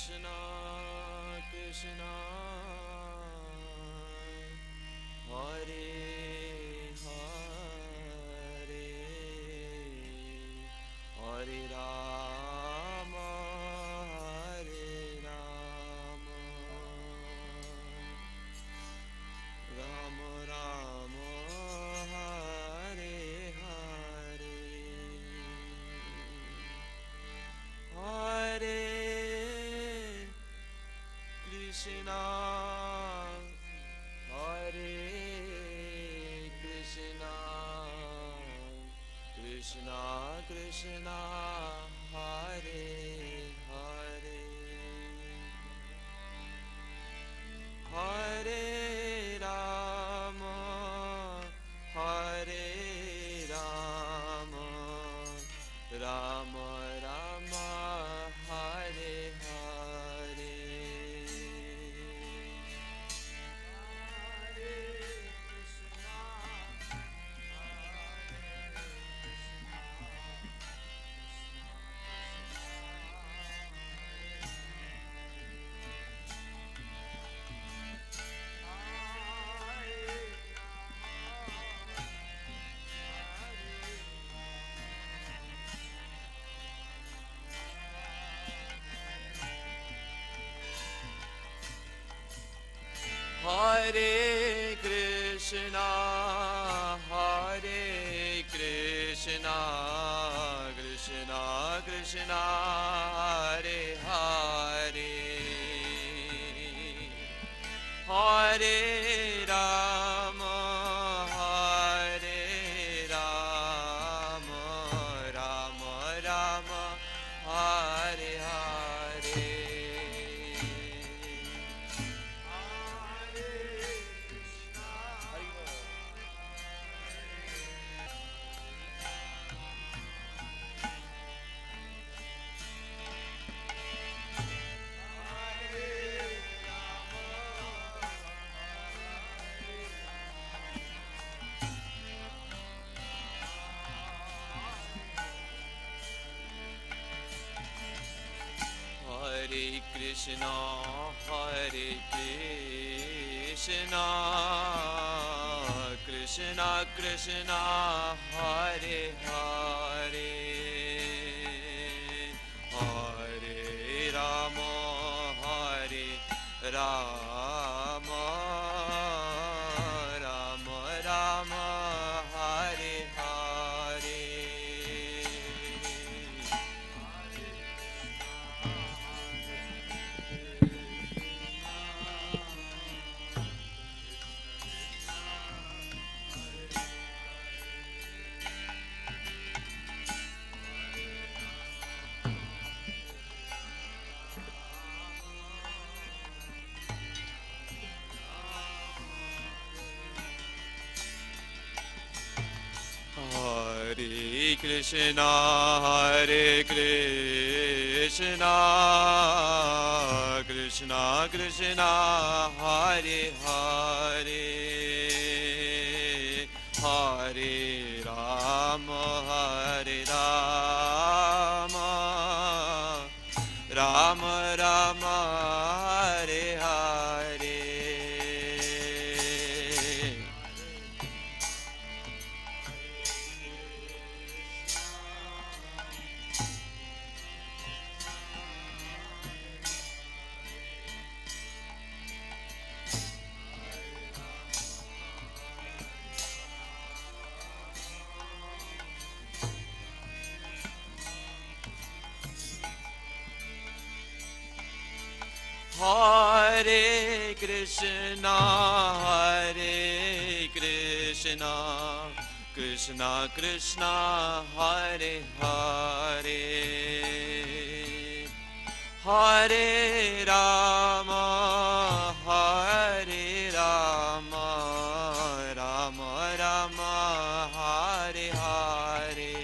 Krishna Krishna Hare Hare Hare Rama Hare Rama Rama Rama Hare Hare Hare Krishna Hare Krishna Krishna Krishna Hare Hare Hare Rama Hare Rama Rama Rama Hare Hare Hare Krishna, Hare Krishna, Krishna Krishna, Hare Hare, Hare Rama, Hare Rama, Rama Rama, Hare Hare. Hare Krishna, Hare Krishna, Krishna Krishna, Hare Hare, Hare Rama, Hare Rama, Rama Rama, Hare Hare. Hare Krishna, Hare Krishna, Krishna Krishna, Hare Hare, Hare Rama, Hare Rama, Rama Rama, Hare Hare. Hare Krishna, Hare Krishna, Krishna Krishna, Hare Hare, Hare Rama, Hare Rama, Rama Rama, Hare Hare.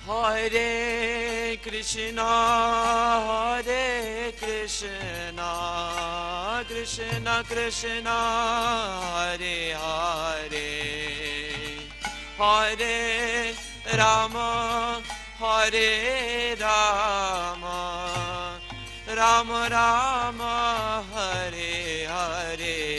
Hare Krishna, Hare Krishna, Krishna Krishna, Hare Hare, Hare Rama, Hare Rama, Rama Rama, Hare Hare.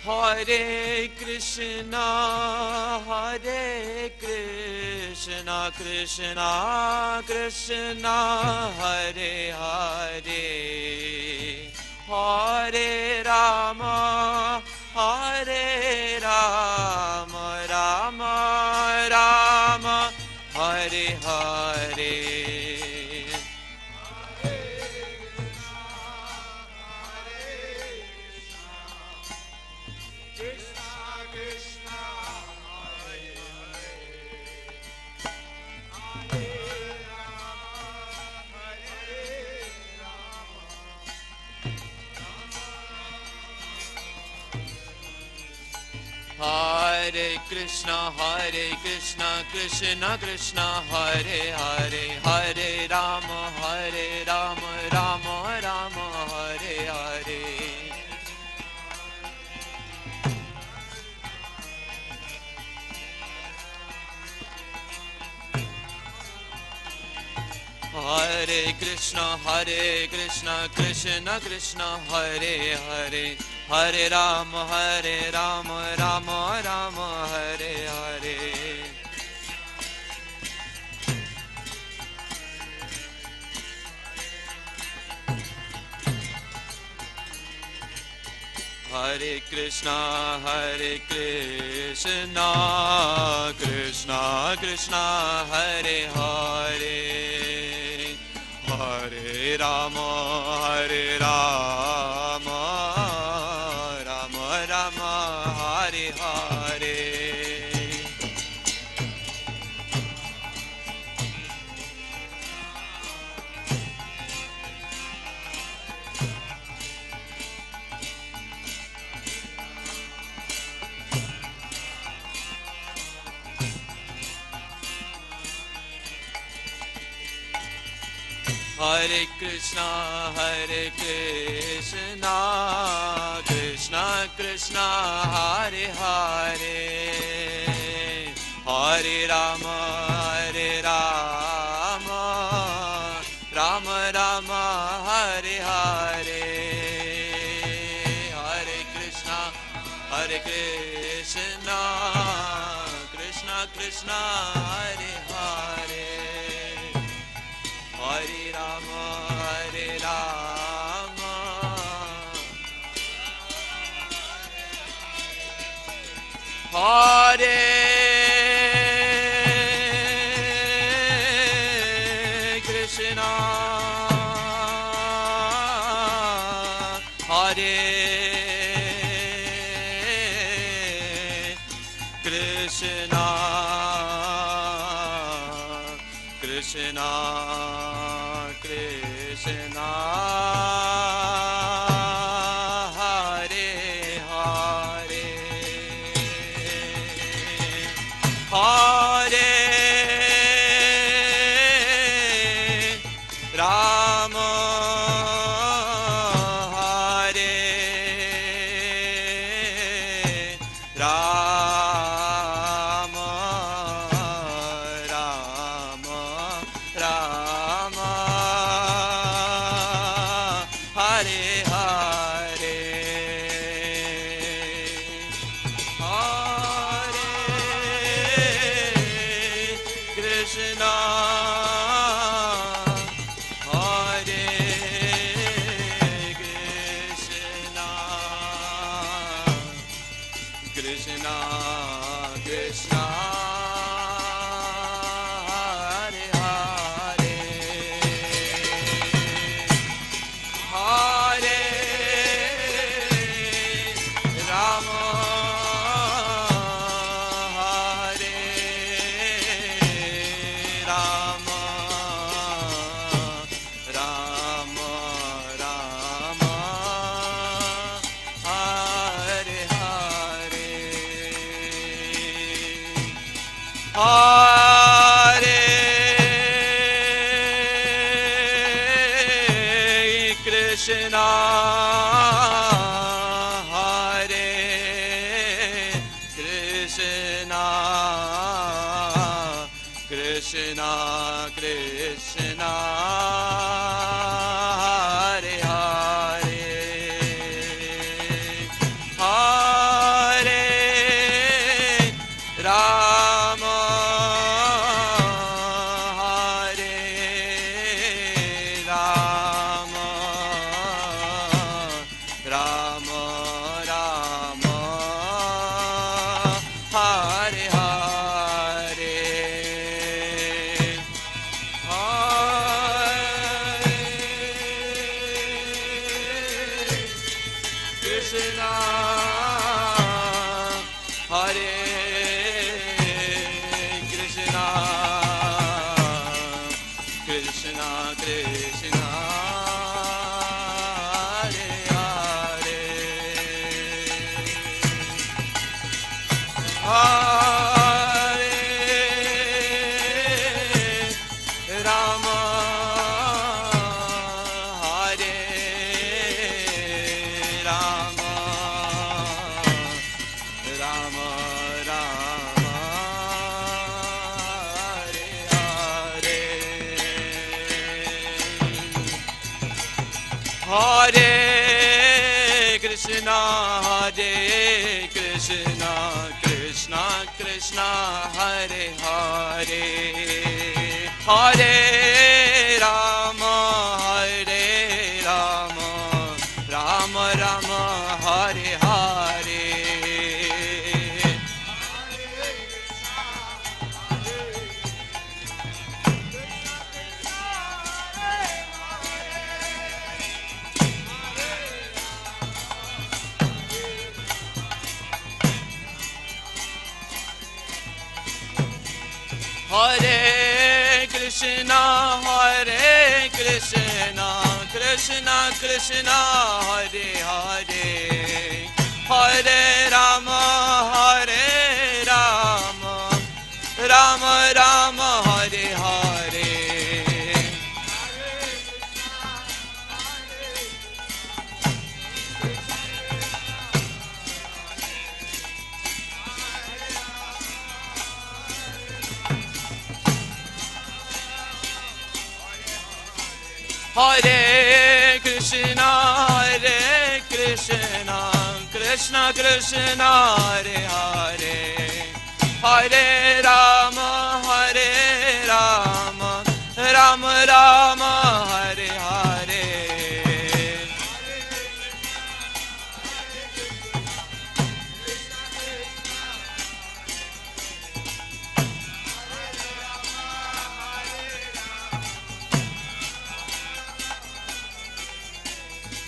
Hare Krishna, Hare Krishna, Krishna Krishna, Hare Hare, Hare Rama, Hare Rama, Rama Rama, Hare Hare. Hare Krishna, Krishna Krishna, Hare Hare, Hare Rama, Rama Rama, Hare Hare. Hare Krishna, Krishna Krishna, Hare Hare, Hare Rama, Rama Rama, Hare Hare. Hare Krishna, Krishna Krishna, Hare Hare, Hare Rama, Rama Rama, Hare Hare. Hare Krishna, Krishna Krishna, Hare Hare, Hare Rama, Rama Rama, Hare Hare, Hare Krishna, Krishna Krishna, Hare Hare, Hare Rama, Hare Krishna, Hare Krishna, Krishna Krishna, Hare Hare, Hare Rama, Hare Rama, Rama Rama, Hare Hare, Hare Krishna, Hare Krishna, Krishna Krishna, Hare Hare, Hare Hare Krishna, Hare Krishna, Krishna Krishna, Hare Hare, Hare Rama, Hare Rama, Rama Rama, Hare Hare, Krishna, Hare Krishna, Krishna Krishna, Hare Hare, Hare Rama, Hare Rama, Rama Rama, Hare Hare, Hare Krishna, Hare Krishna, Krishna Krishna, Hare Hare, Hare Rama, Hare Rama, Rama Rama, Hare Hare, Hare Krishna, Hare Krishna, Krishna Krishna, Hare Hare, Hare Rama, Hare Rama, Rama Rama, Hare Hare,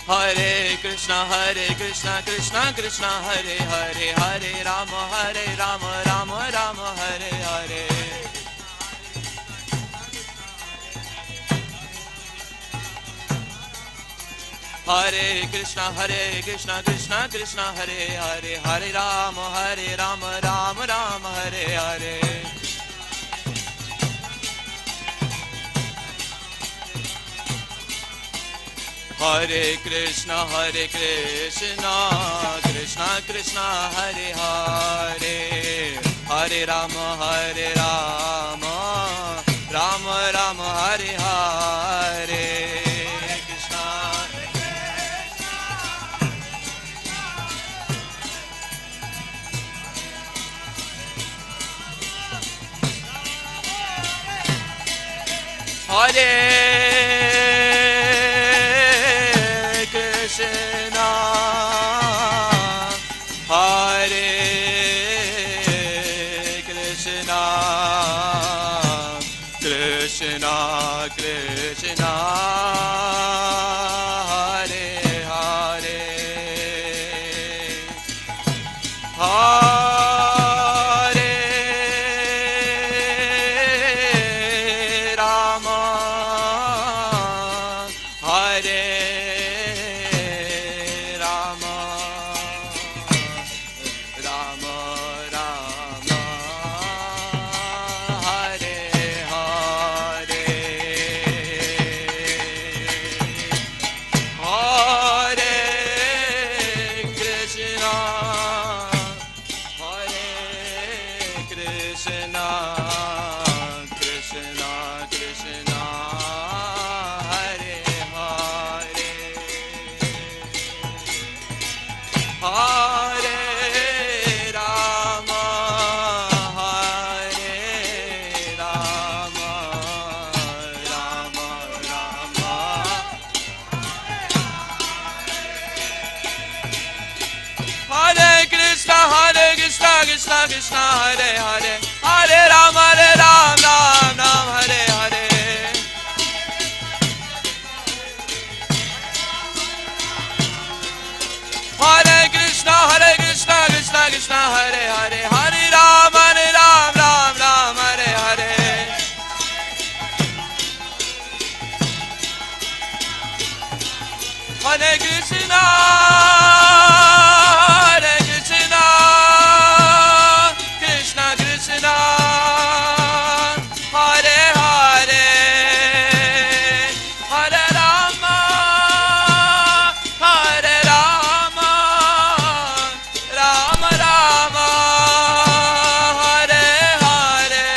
Hare Krishna, Hare Krishna, Krishna Krishna, Hare Hare, Hare Rama, Hare Rama, Rama Rama, Hare Hare, Hare Krishna, Krishna Krishna, Hare Hare, Hare Rama, Rama Rama, Hare Hare, Hare Krishna, Krishna Krishna, Hare Hare, Hare Rama, Rama Rama, Hare Hare, Hare Krishna, Krishna Krishna, Hare Hare, Hare Rama, Rama Rama, Hare Hare, Krishna, Hare Krishna, Hare Krishna, Krishna Krishna, Hare Hare, Hare Rama, Krishna, Hare Hare, Hare Ram, Ram Ram, Hare Hare. Hare Krishna, Krishna Krishna, Hare Hare, Hare Ram, Ram Ram, Hare Hare. Hare Krishna, Krishna Krishna, Hare Hare, Hare Rama, Hare Rama, Rama Rama, Hare Hare.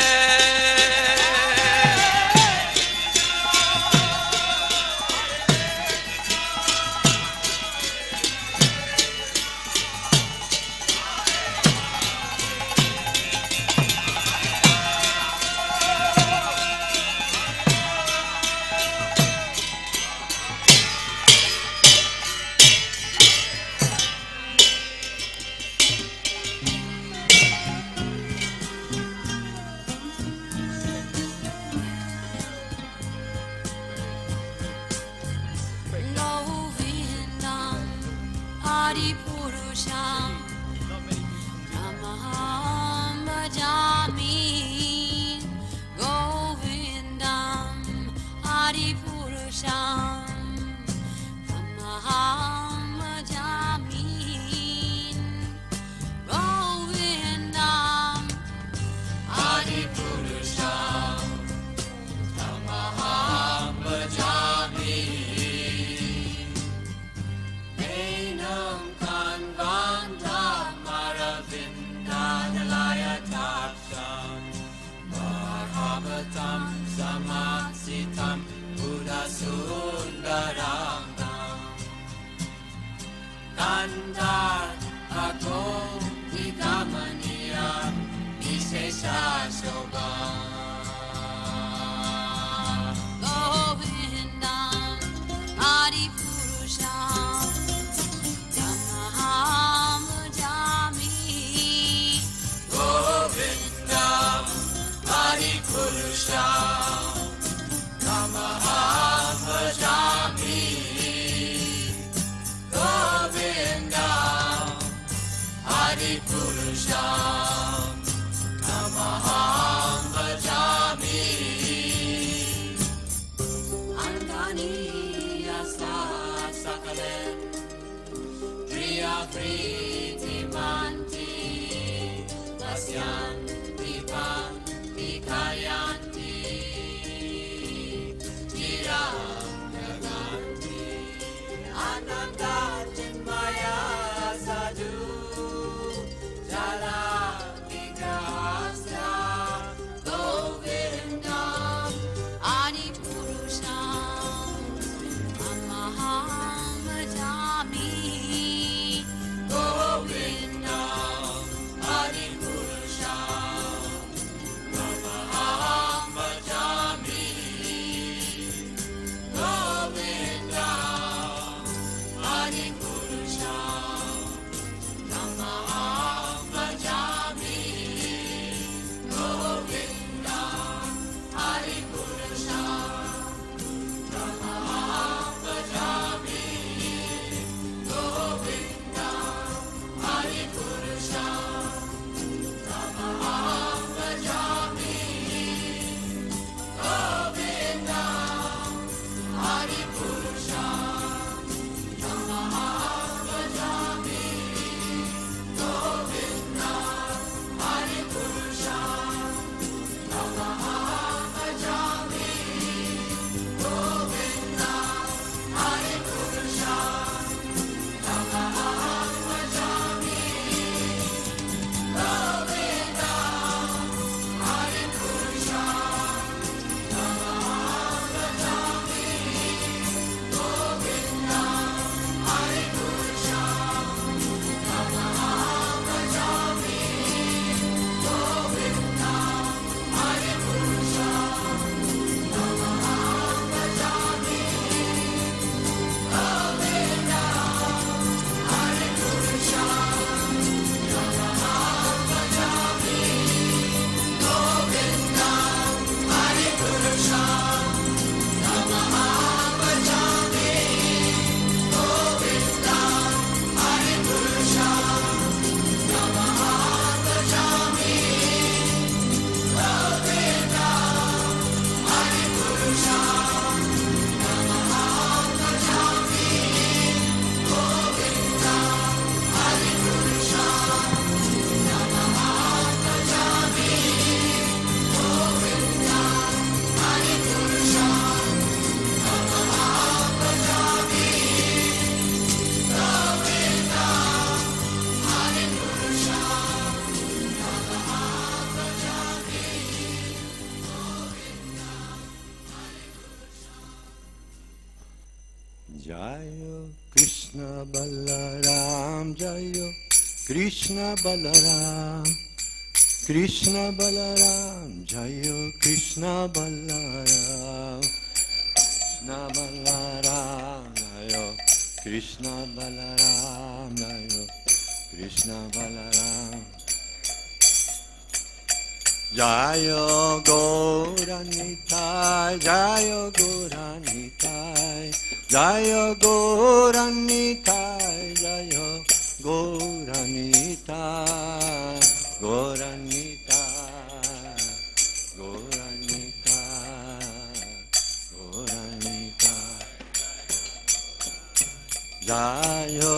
Govindam Adipurusham Namaham Bhajami. Govindam Adipurusham Namaham Bhajami. Govindam Adipurusham Namaham Bhajami. Enam Kanvanta Maravindanalaya Tapsam Bhagavatam Samasitam Buddha Sundaram Nandar Ako Vikamaniya Vishesha Shobha. Govindam Adipurusham Namaham Bhajami. Govindam Adipurusham Namaham Bhajami. Govindam Adipurusham Namaham Bhajami. Andani Yasa Sakale Priya Priti Manti Lasyan Divan Dikayanti Tiram Naganti Ananda Chinmaya Sadhu Jala Vigrahasya Govindam Adipurusham Namaham Bhajami. Govindam Adipurusham Jayo Krishna Balaram, Jayo Krishna Balaram, Krishna Balaram, Jayo Krishna Balaram, Krishna Balaram, Jayo Krishna Balaram, Jayo Krishna Balaram. Jayo Gauranitai, Jayo Gauranitai, Jayo Gauranitai, Jayo Gauranitai, Gauranitai, Gauranitai, Gauranitai. Jayo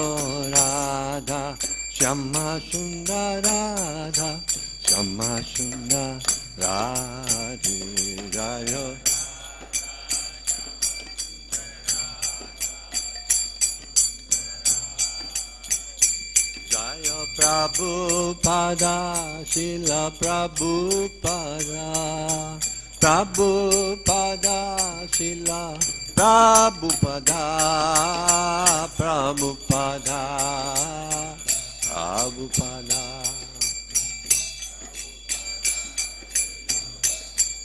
Radha, Shyama Sundar Radha, Shyama Sundar Radhe, Jayo Jayo Prabhupada, Srila Prabhupada, Prabhupada, Srila Prabhupada, Prabhupada, Prabhupada.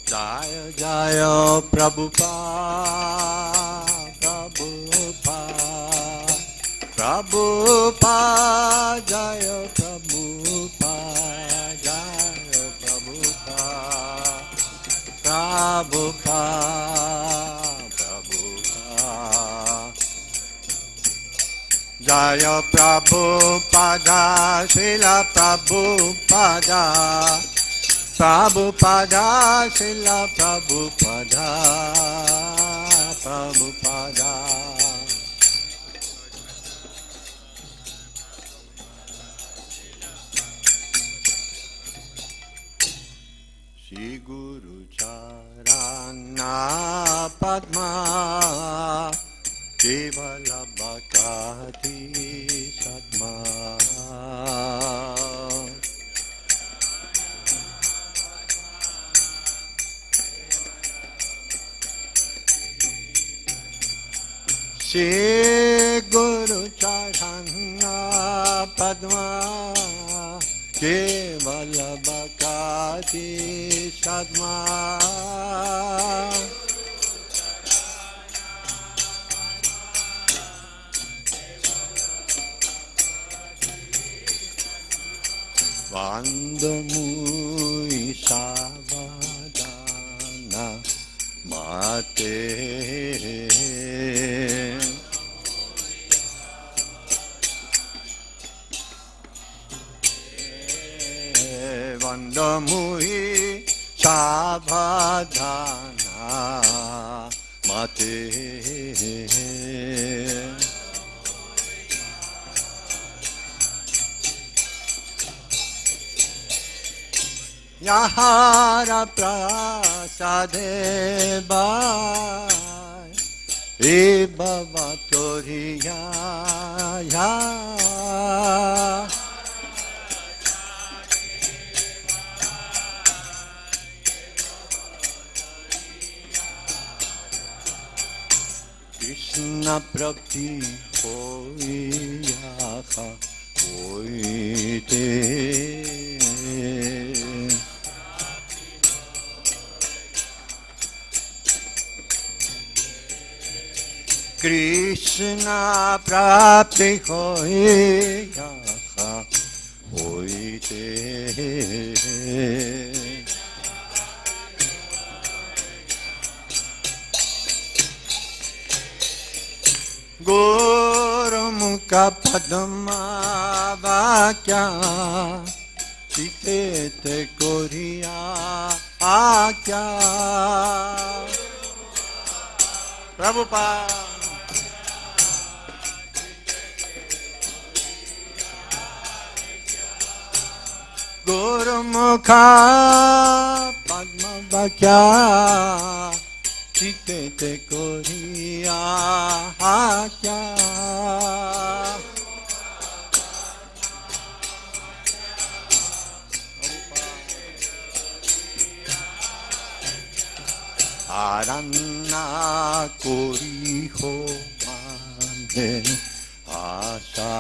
Jaya Jaya Prabhupada, Prabhupada, Prabhupada, Jaya Prabhupada, Jaya Prabhupada, Prabhupada, Prabhupada. Jaya Prabhupada, Srila Prabhupada, Prabhupada, Srila Prabhupada, Prabhupada. Shri Guru Charana Padma, Kevala Bhakti Sadma. Shri Guru Charana Padma, Kevala Bhakti Sadma. Vandamui Savadana Mate, Vandamui Savadana Mate. Yahara prasade bai, e baba toriya ya. Krishna prapti hoya hoite. Krishna prapti hoya hoite. Guru mukha padma vakya, chitete koriya akya. Prabhupada. Guru mukha padma vakya, chitete koriya akya. Aranna kori ho asa.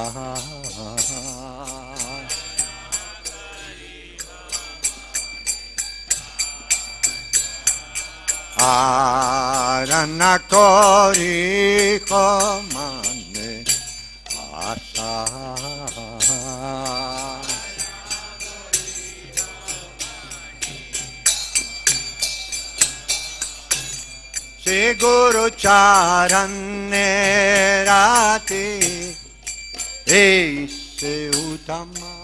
Arana koriho mane asa. Se Guru Charane Rati Ese Utama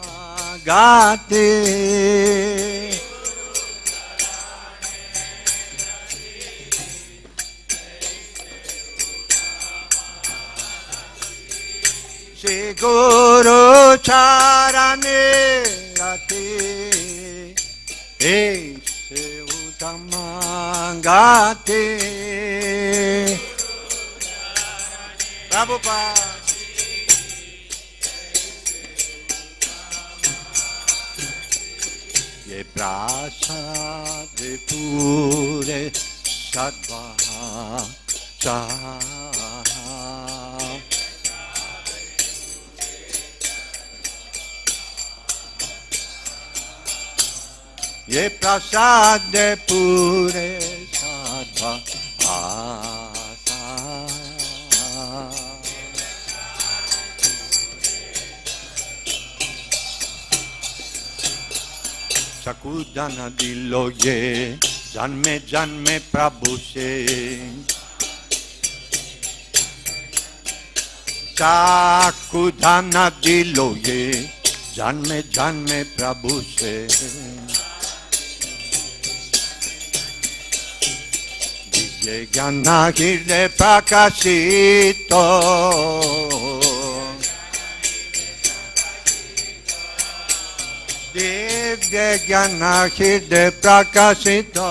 Gati Se Guru Charane Rati Ese Utamangate Prabhupada Ye prasad pure sadva cha Ye prasad pure sadva asa. Sakudana dilo ye janme janme Prabhu se Sakudana dilo ye janme janme Prabhu se Ye Jnana Hirde Prakashito Divya Jnana Hirde Prakashito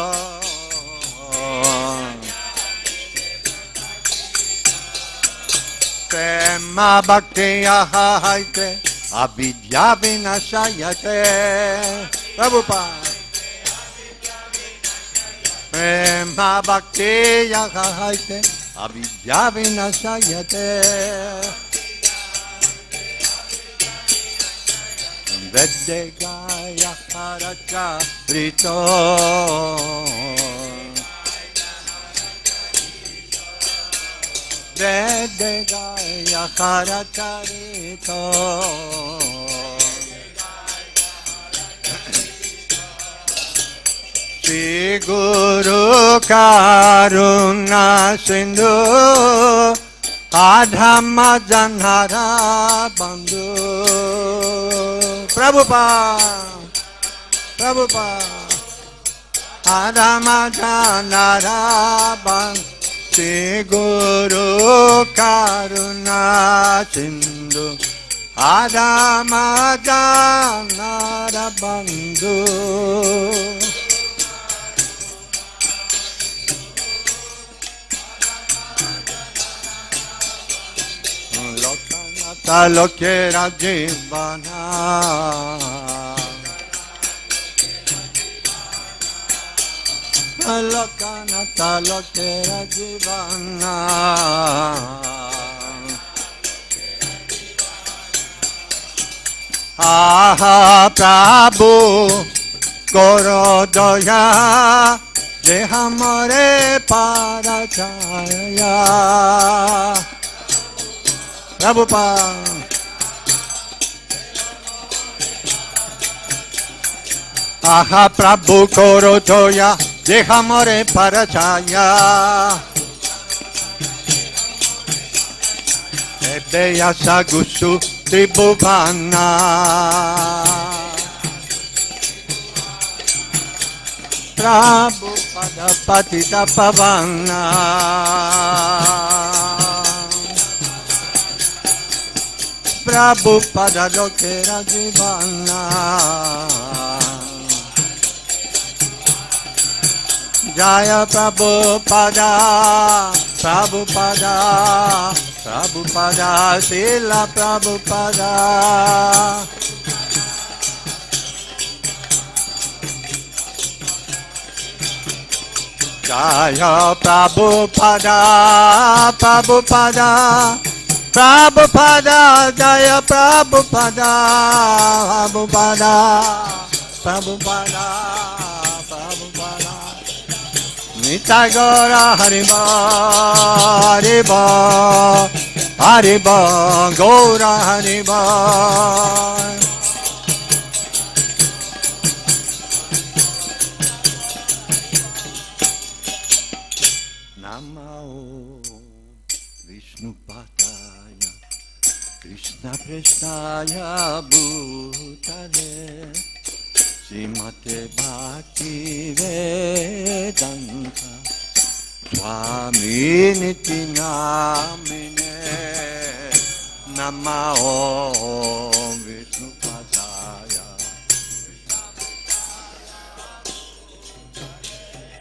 Prema Bhakti Yahaite Avidya Vinashayate Prabhupada Prema Bhakti Yahaite Avidya Vinashayate Vedegaya Haracha Rito Vedegaya Haracha Rito Shri Guru Karuna Sindhu Adhama Janhara Bandhu Prabhupada Prabhupada Adhama Janhara Bandhu Shri Guru Karuna Sindhu Adhama Janhara Bandhu Talokera Jivana Talokana Talokera Jivana Aha Prabhu Gorodoya De Hamare Parachaya Prabhupada Aha Prabhu Korotoya Dehamore Parachaya Ebeya Sagusu Tribhuvana Prabhupada Patita Pavana Prabhupada Lokera Jivana Jaya Prabhupada Prabhupada Prabhupada Srila Prabhupada Jaya Prabhupada Prabhupada Prabhupada, Jaya Prabhupada, Prabhupada, Prabhupada, Prabhupada. Nitai Gaura Hariba, Hariba, Hariba, Gaura Hariba. Namo Vishnu Padaya, Krishna Prestaya Bhutale, Srimate Bhakti Vedanta Swami Niti Namine. Namo Vishnu Padaya.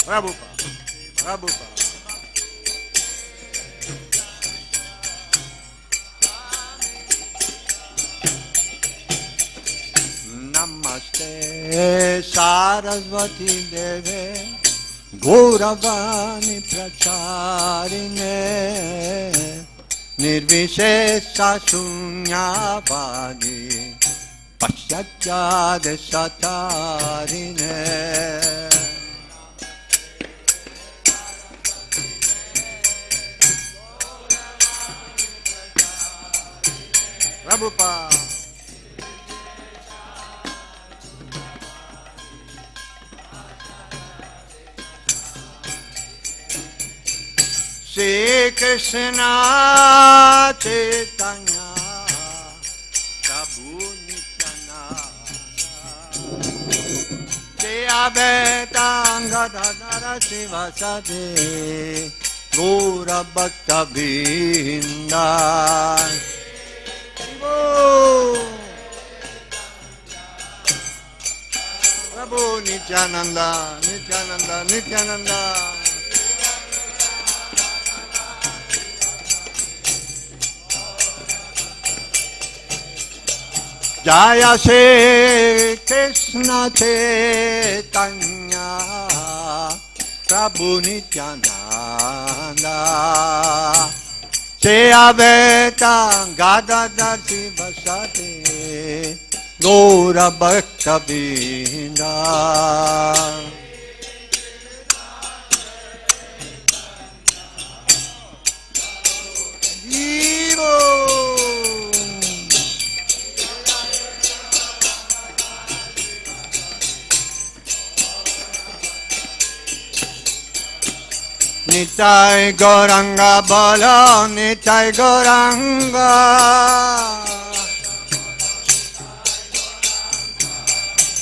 Prabhupada, Prabhupada. Namaste Saraswati Deve Gauravani Pracharine Nirvishesha Shunyavadi Paschachade Satarine. Prabhupada. Shri Krishna Chaitanya Prabhu Nityananda Shri Advaita Gadadhara Sivasadi Gaura Bhakta Vrinda. Prabhu Nityananda, Nityananda, Nityananda. Jaya Shri Krishna Chaitanya Prabhu Nityananda Shri Advaita Gadadhara Sivasadi Gaura Bhakta Vrinda. Nitai Gauranga Bala, Nitai Gauranga.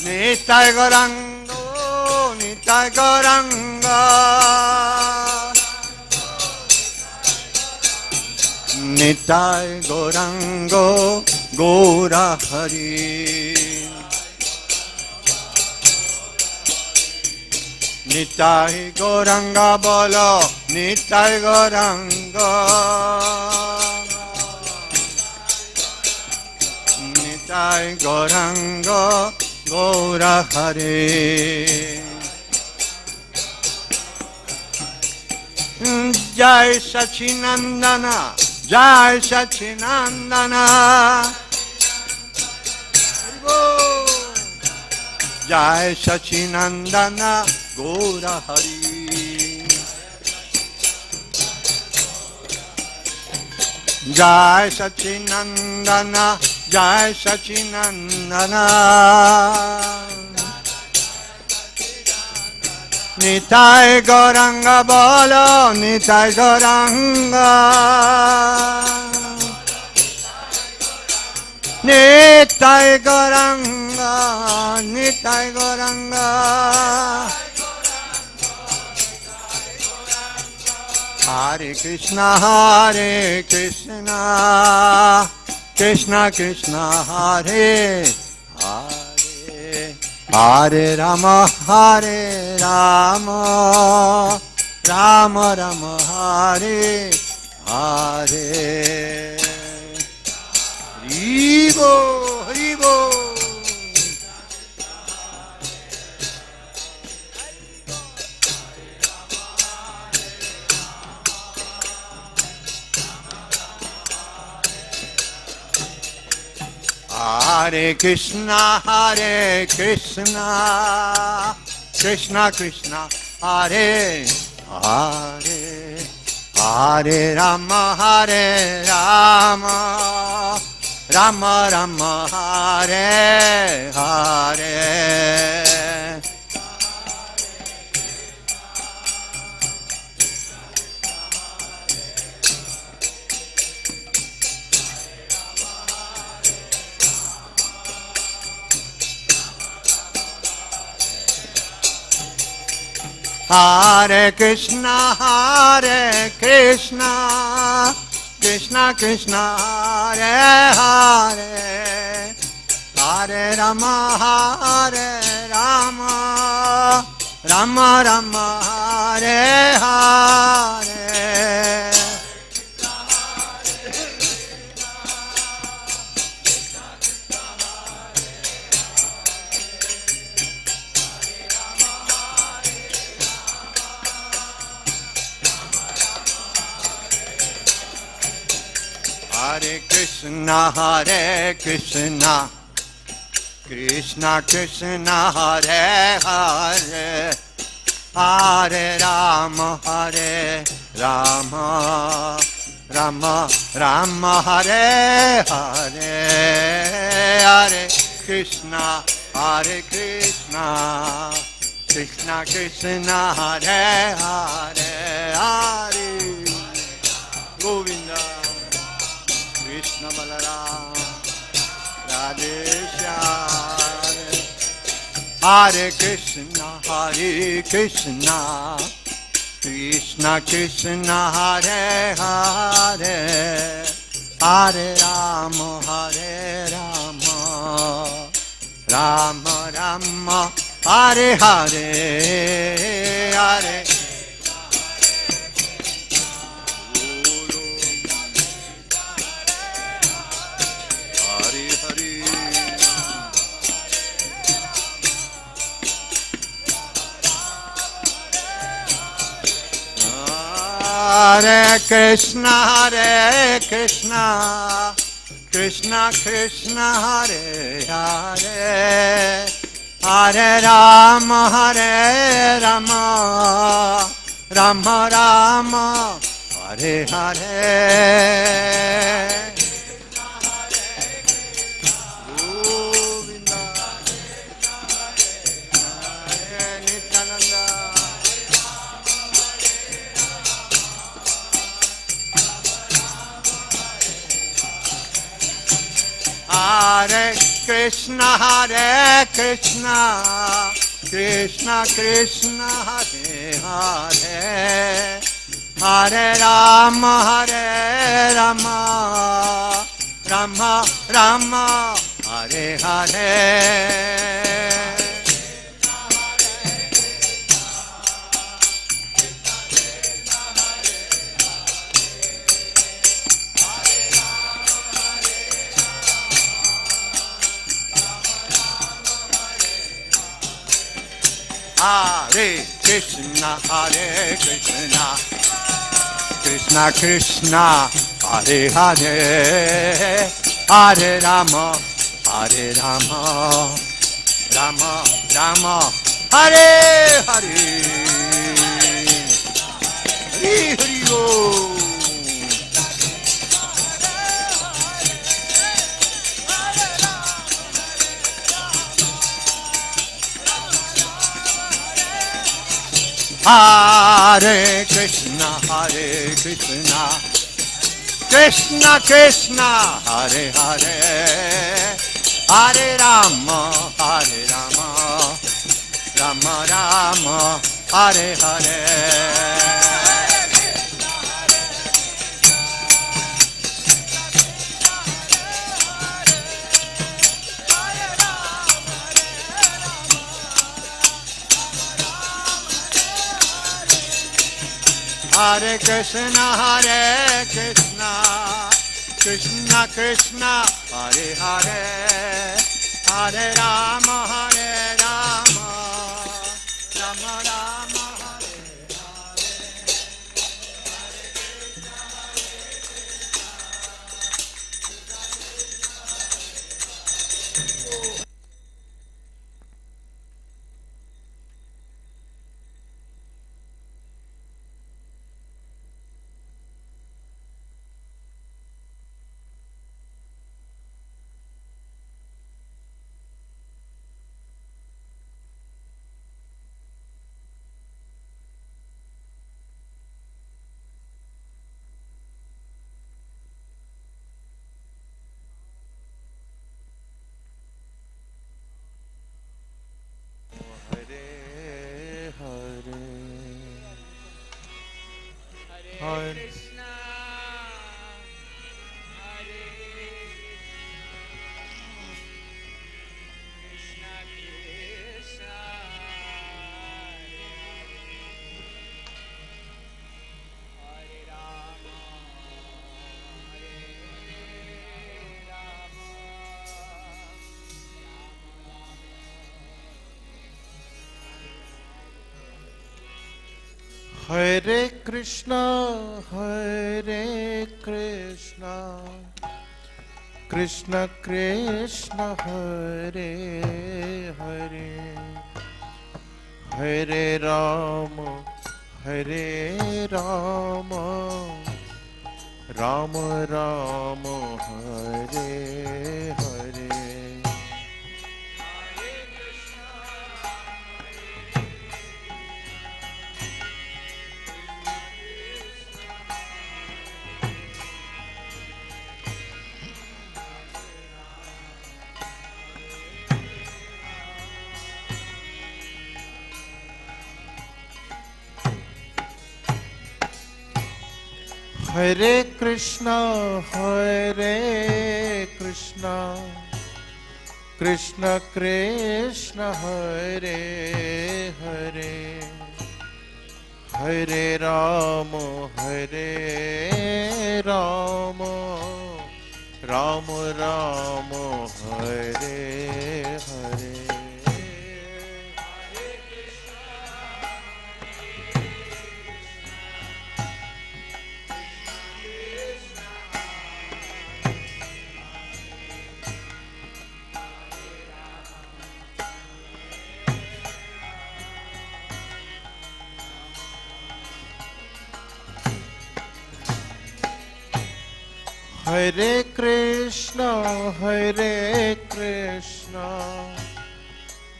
Nitai Gauranga, Nitai Gauranga. Nitai Gauranga, Gaura Hari. Nitai Gauranga Bolo, Nitai Gauranga. Nitai Gauranga, Gaura Hari. Jai Sachinandana, Jai Sachinandana. Jai Sachinandana, Gaura Hari. Jai Sachinandana, Jai Sachinandana. Nitai Gauranga Bolo, Nitai Gauranga. Nitai Gauranga, Nitai Gauranga. Hare Krishna, Hare Krishna, Krishna Krishna, Hare Hare, Hare Rama, Hare Rama, Rama Rama, Hare Hare. Haribo, Haribo. Hare Krishna, Krishna Krishna, Hare Hare, Hare Rama, Rama Rama, Hare Hare. Hare Krishna, Krishna Krishna, Hare Hare, Hare Rama, Rama Rama, Hare Hare. Hare Krishna, Krishna Krishna, Hare Hare, Hare Rama, Rama Rama, Hare Hare, Hare Krishna, Krishna Krishna, Hare Hare, Hare Govinda, Krishna Balaram, Radhe Shyam. Hare Krishna, Krishna Krishna, Hare Hare, Hare Rama, Rama Rama, Hare Hare, Hare Hare Krishna, Krishna Krishna, Hare Hare, Hare Rama, Rama Rama, Hare Hare. Hare Krishna, Krishna Krishna, Hare Hare, Hare Rama, Rama Rama, Hare Hare. Hare Krishna, Krishna Krishna, Hare Hare, Hare Rama, Rama Rama, Hare Hare, Hare Hare Om. Hare Krishna, Krishna Krishna, Hare Hare, Hare Rama, Rama Rama, Hare Hare. Hare Krishna, Krishna Krishna, Hare Hare, Hare Rama, Rama Rama, Hare Hare. Hare Krishna, Krishna Krishna, Hare Hare, Hare Rama, Rama Rama, Hare Hare. Hare Krishna, Krishna Krishna, Hare Hare, Hare Rama, Rama Rama, Hare Hare. Hare Krishna,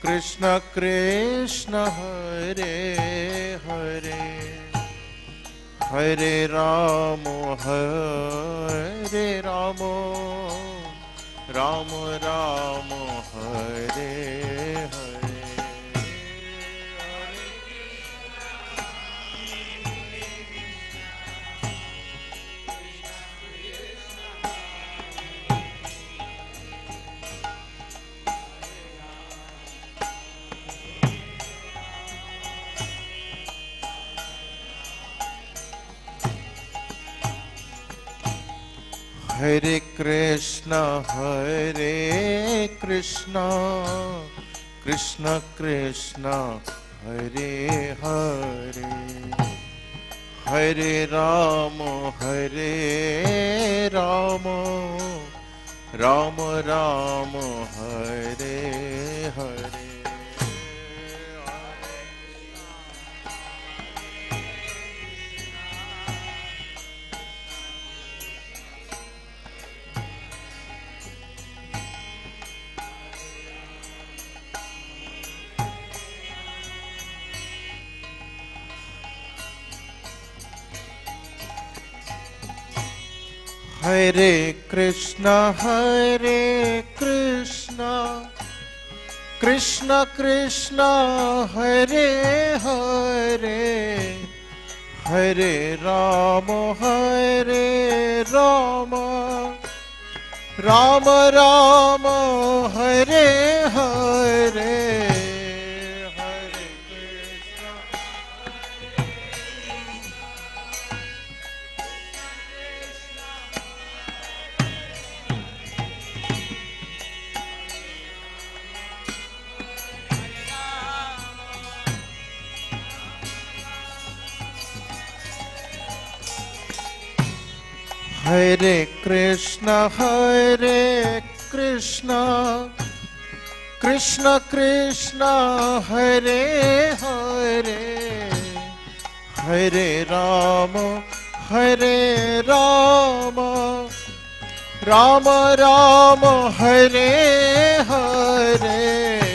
Krishna Krishna, Hare Hare, Hare Rama, Rama Rama, Hare Hare. Hare Krishna, Krishna Krishna, Hare Hare, Hare Rama, Rama Rama, Hare Hare. Hare Krishna, Krishna Krishna, Hare Hare, Hare Rama, Rama Rama, Hare Hare. Hare Krishna, Krishna Krishna, Hare Hare, Hare Rama, Rama Rama, Hare Hare.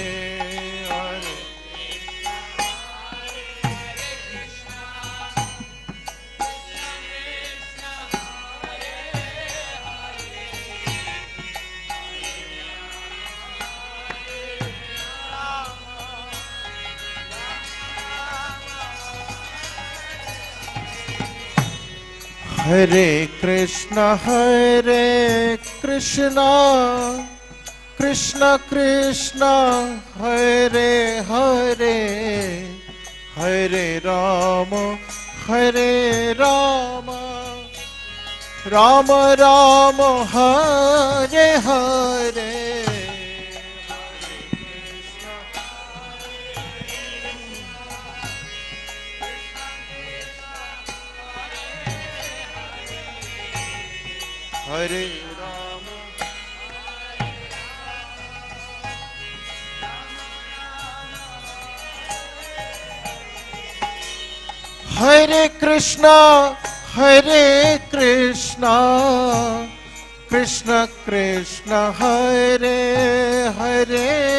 Hare Krishna, Krishna Krishna, Hare Hare, Hare Rama, Rama Rama, Hare Hare. Hare Ram, Hare Krishna, Krishna Krishna, Hare Hare,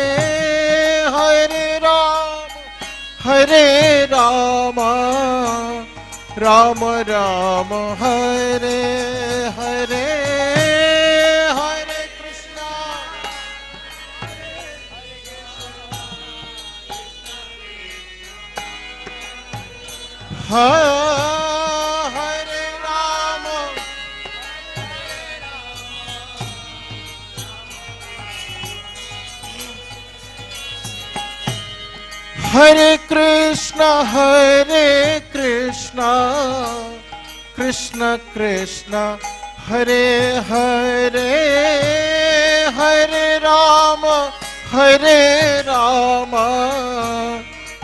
Hare Rama, Rama Rama, Hare Hare, Hare Krishna, Hare Rama, Hare Krishna, Krishna Krishna, Hare Hare, Hare Rama,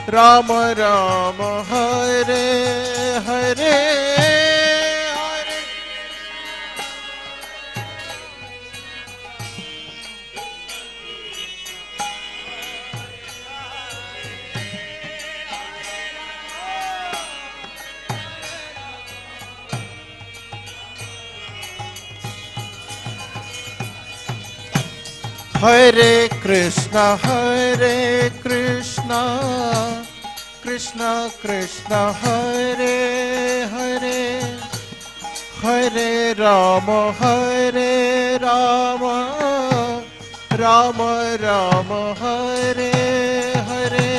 Rama Rama, Hare Hare, Hare Hare Krishna, Krishna Krishna, Hare Hare, Hare Rama, Rama Rama, Hare Hare,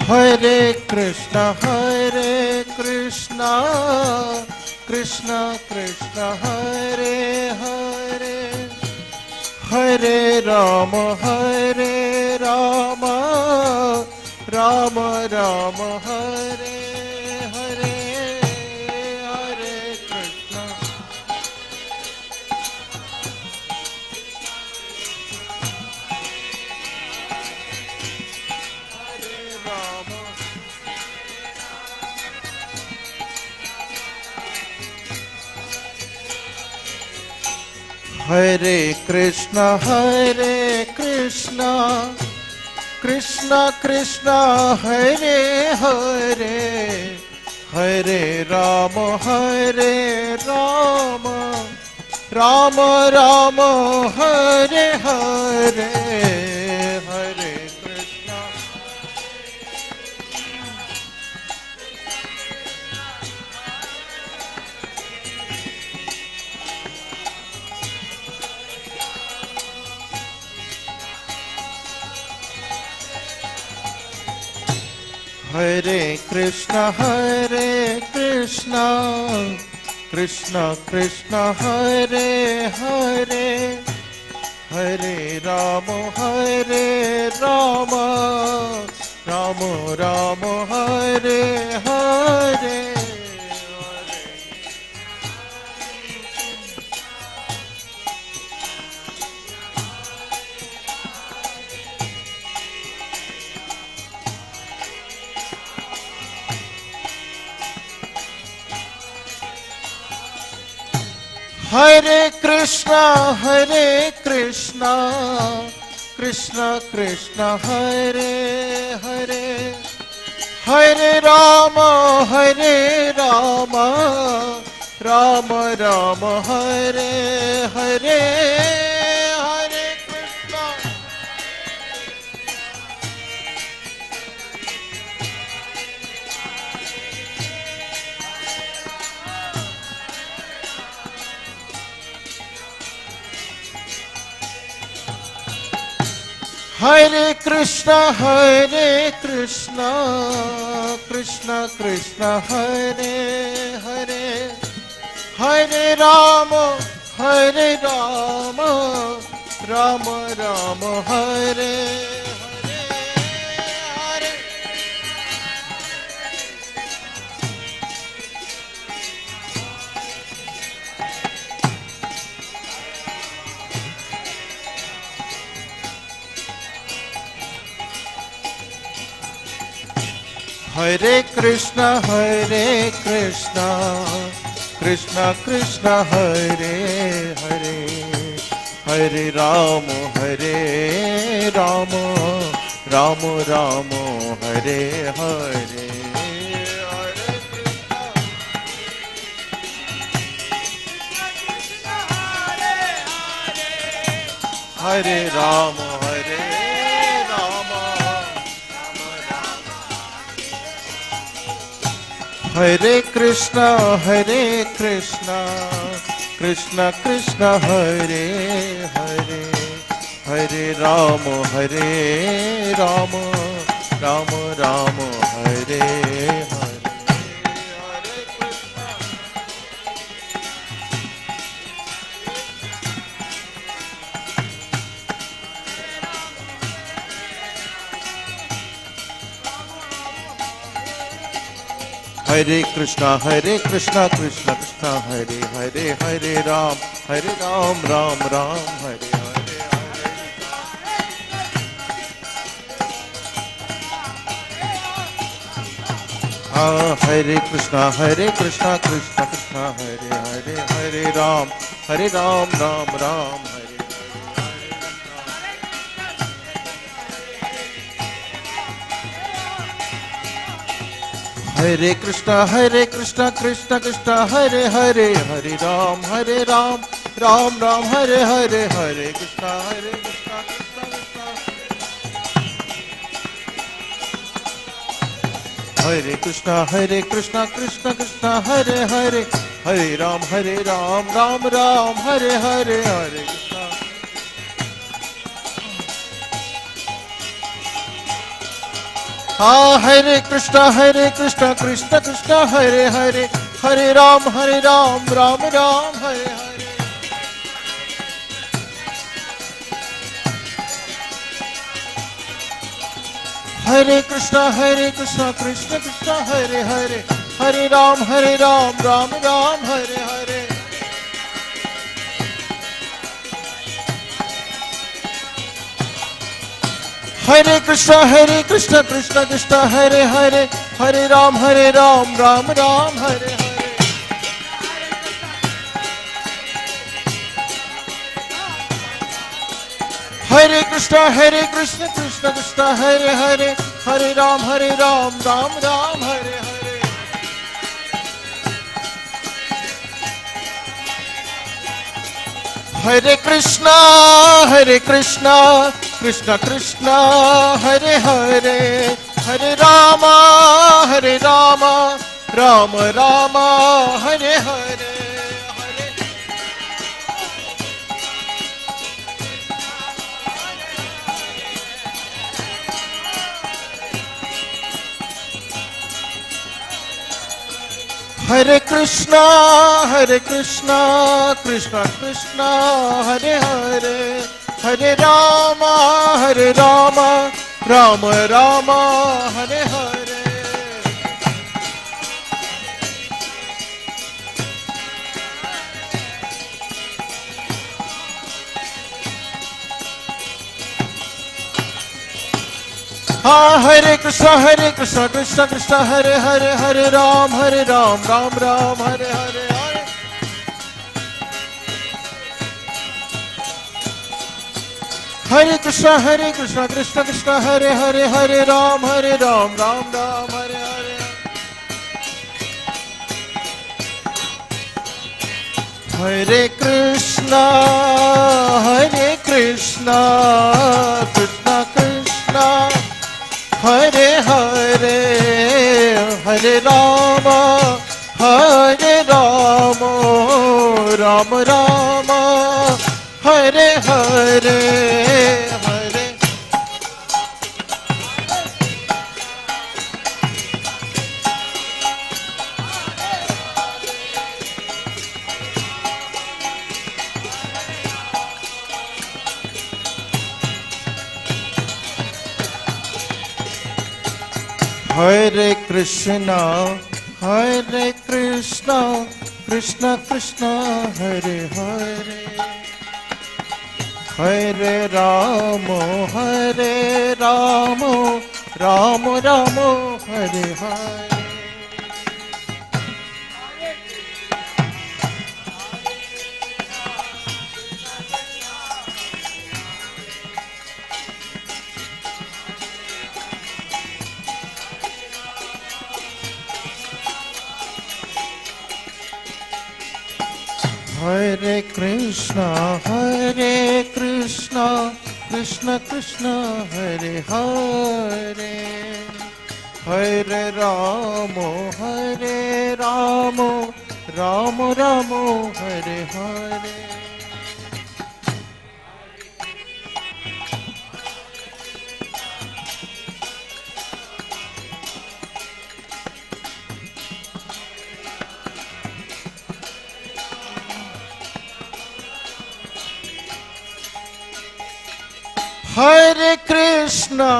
Hare Krishna, Hare Krishna, Krishna Krishna, Hare Hare, Hare Rama, Rama Rama, Hare Hare, Hare Krishna, Hare Krishna, Krishna Krishna, Hare Hare, Hare Rama, Rama Rama, Hare Hare, Hare Krishna, Hare Krishna, Krishna Krishna, Hare Hare, Hare Rama, Rama Rama, Hare Hare, Hare Krishna, Krishna Krishna, Hare Hare, Hare Rama, Rama Rama, Hare Hare, Hare Krishna, Hare Krishna, Krishna Krishna, Hare Hare, Hare Rama, Rama Rama, Hare Hare, Hare Hare Krishna, Krishna Krishna Hare Hare, Hare Rama, Rama Rama, Hare Hare. Hare Rama, Hare Krishna, Krishna Krishna Hare Hare, Hare Rama, Rama Rama, Hare Hare. Hare Krishna, Krishna Krishna, Hare Hare, Hare Ram, Ram Ram, Hare Hare. Hare Krishna, Krishna Krishna, Hare Hare, Hare Ram, Ram Ram, Hare. Hare Krishna, Krishna Krishna, Hare Hare, Hare Ram, Ram Ram, Hare Hare, Hare Krishna, Krishna Krishna. Hare Krishna, Krishna Krishna, Hare Hare, Hare Ram, Ram Ram, Hare Hare, Hare Krishna. Hare Krishna, Krishna Krishna, Hare Hare, Hare Ram, Ram Ram, Hare Hare. Hare Krishna, Krishna Krishna, Hare Hare, Hare Ram, Ram Ram, Hare Hare. Hare Krishna, Krishna Krishna, Hare Hare, Hare Ram, Ram Ram, Hare Hare. Hare Krishna, Krishna Krishna, Hare Hare, Hare Ram, Ram Ram, Hare Hare. Hare Krishna, Krishna Krishna, Hare Hare, Hare Rama, Rama Rama, Hare Hare. Hare Krishna, Krishna Krishna, Hare Hare, Hare Rama, Rama Rama, Hare Hare. Hare Krishna, Krishna Krishna, Hare Hare, Hare Ram, Ram Ram, Hare Hare. Hare Krishna, Krishna Krishna, Hare Hare, Hare Ram, Ram Ram, Hare Hare. Hare Krishna, Krishna Krishna, Hare Hare, Hare Rama, Ram Rama, Hare Hare, Hare. Hare Krishna, Krishna Krishna, Hare Hare, Hare Rama, Rama Rama, Hare Hare. हरे कृष्णा कृष्ण कृष्ण हरे हरे, हरे राम राम राम हरे हरे। हरे कृष्णा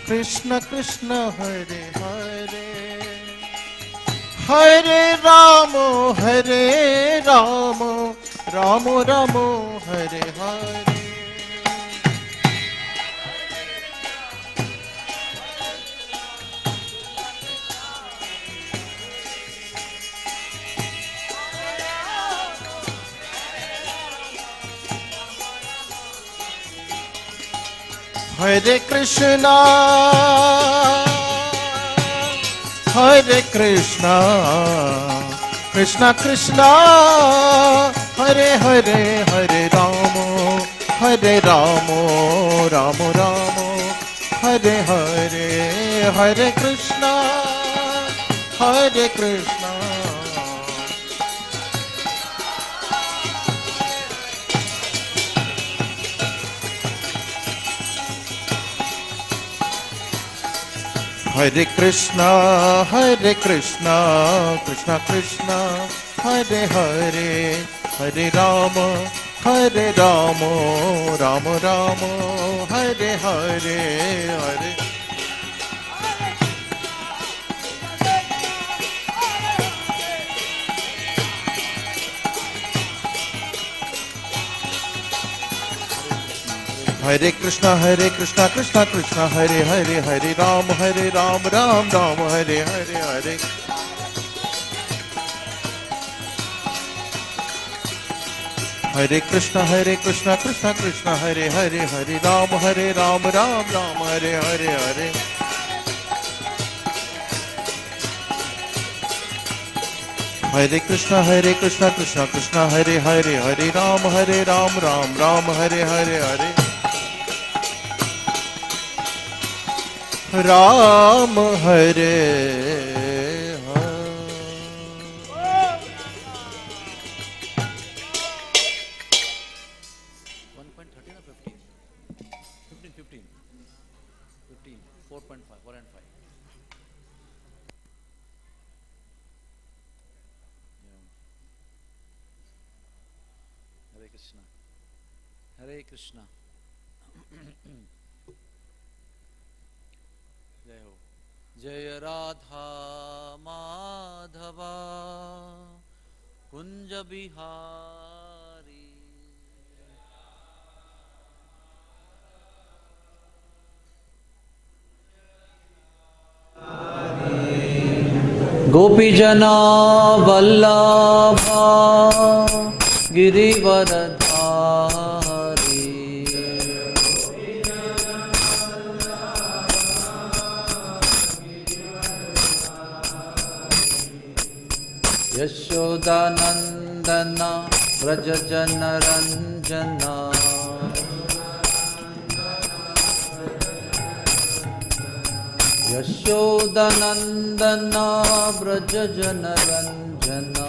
कृष्ण कृष्ण हरे हरे, हरे राम राम राम हरे हरे। हरे कृष्णा कृष्ण कृष्ण हरे हरे, हरे राम राम राम हरे हरे, हरे कृष्णा हरे कृष्णा कृष्ण कृष्ण हरे हरे, हरे राम राम राम हरे हरे, हरे हरे कृष्णा कृष्ण कृष्ण हरे हरे, हरे राम राम राम हरे हरे, हरे हरे कृष्णा कृष्ण कृष्ण हरे हरे, हरे राम राम राम हरे हरे, हरे हरे कृष्णा कृष्ण कृष्ण हरे हरे, हरे राम राम राम हरे हरे, हरे राम हरे Hare Krishna. Jai Ho. Jai Radha Madhava Kunja Bihari Gopijana Vallabha Girivaradhari Yashodanandana Vrajajana Ranjana Yashodanandana Vrajajana Ranjana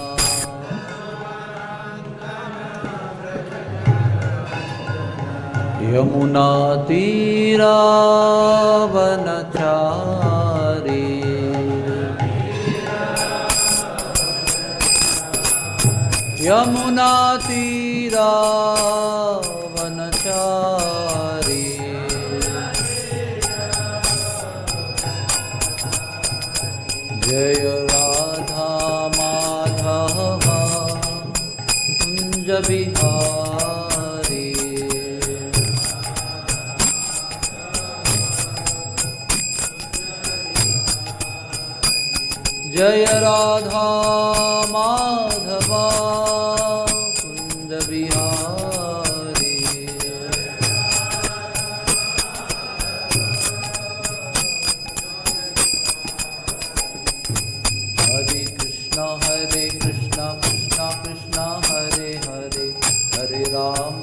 Yamuna Tira Vanachari Yamuna Tira Vanachari Jaya Radha Madhava Kunja Bihari जय राधा माधवा कुंज बिहारी। हरे कृष्णा कृष्णा कृष्णा हरे हरे, हरे Ram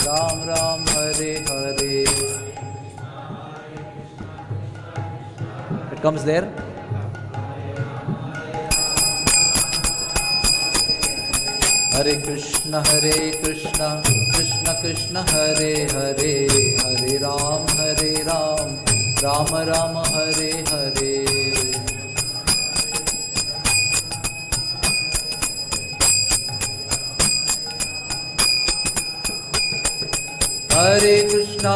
Ram Ram Hare Hare. It comes there. Hare Krishna Krishna Krishna Hare Hare, Hare Ram Ram Ram Hare Hare। Hare Krishna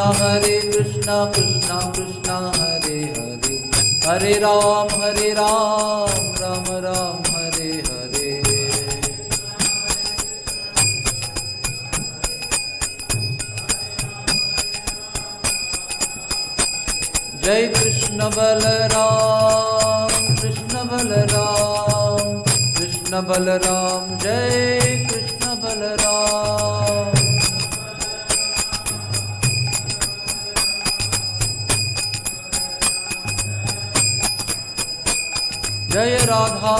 Krishna Krishna Hare Hare, Hare Ram Ram Ram Hare Hare। Jai Krishna Balaram Krishna Balaram, Jai Krishna Balaram। जय राधा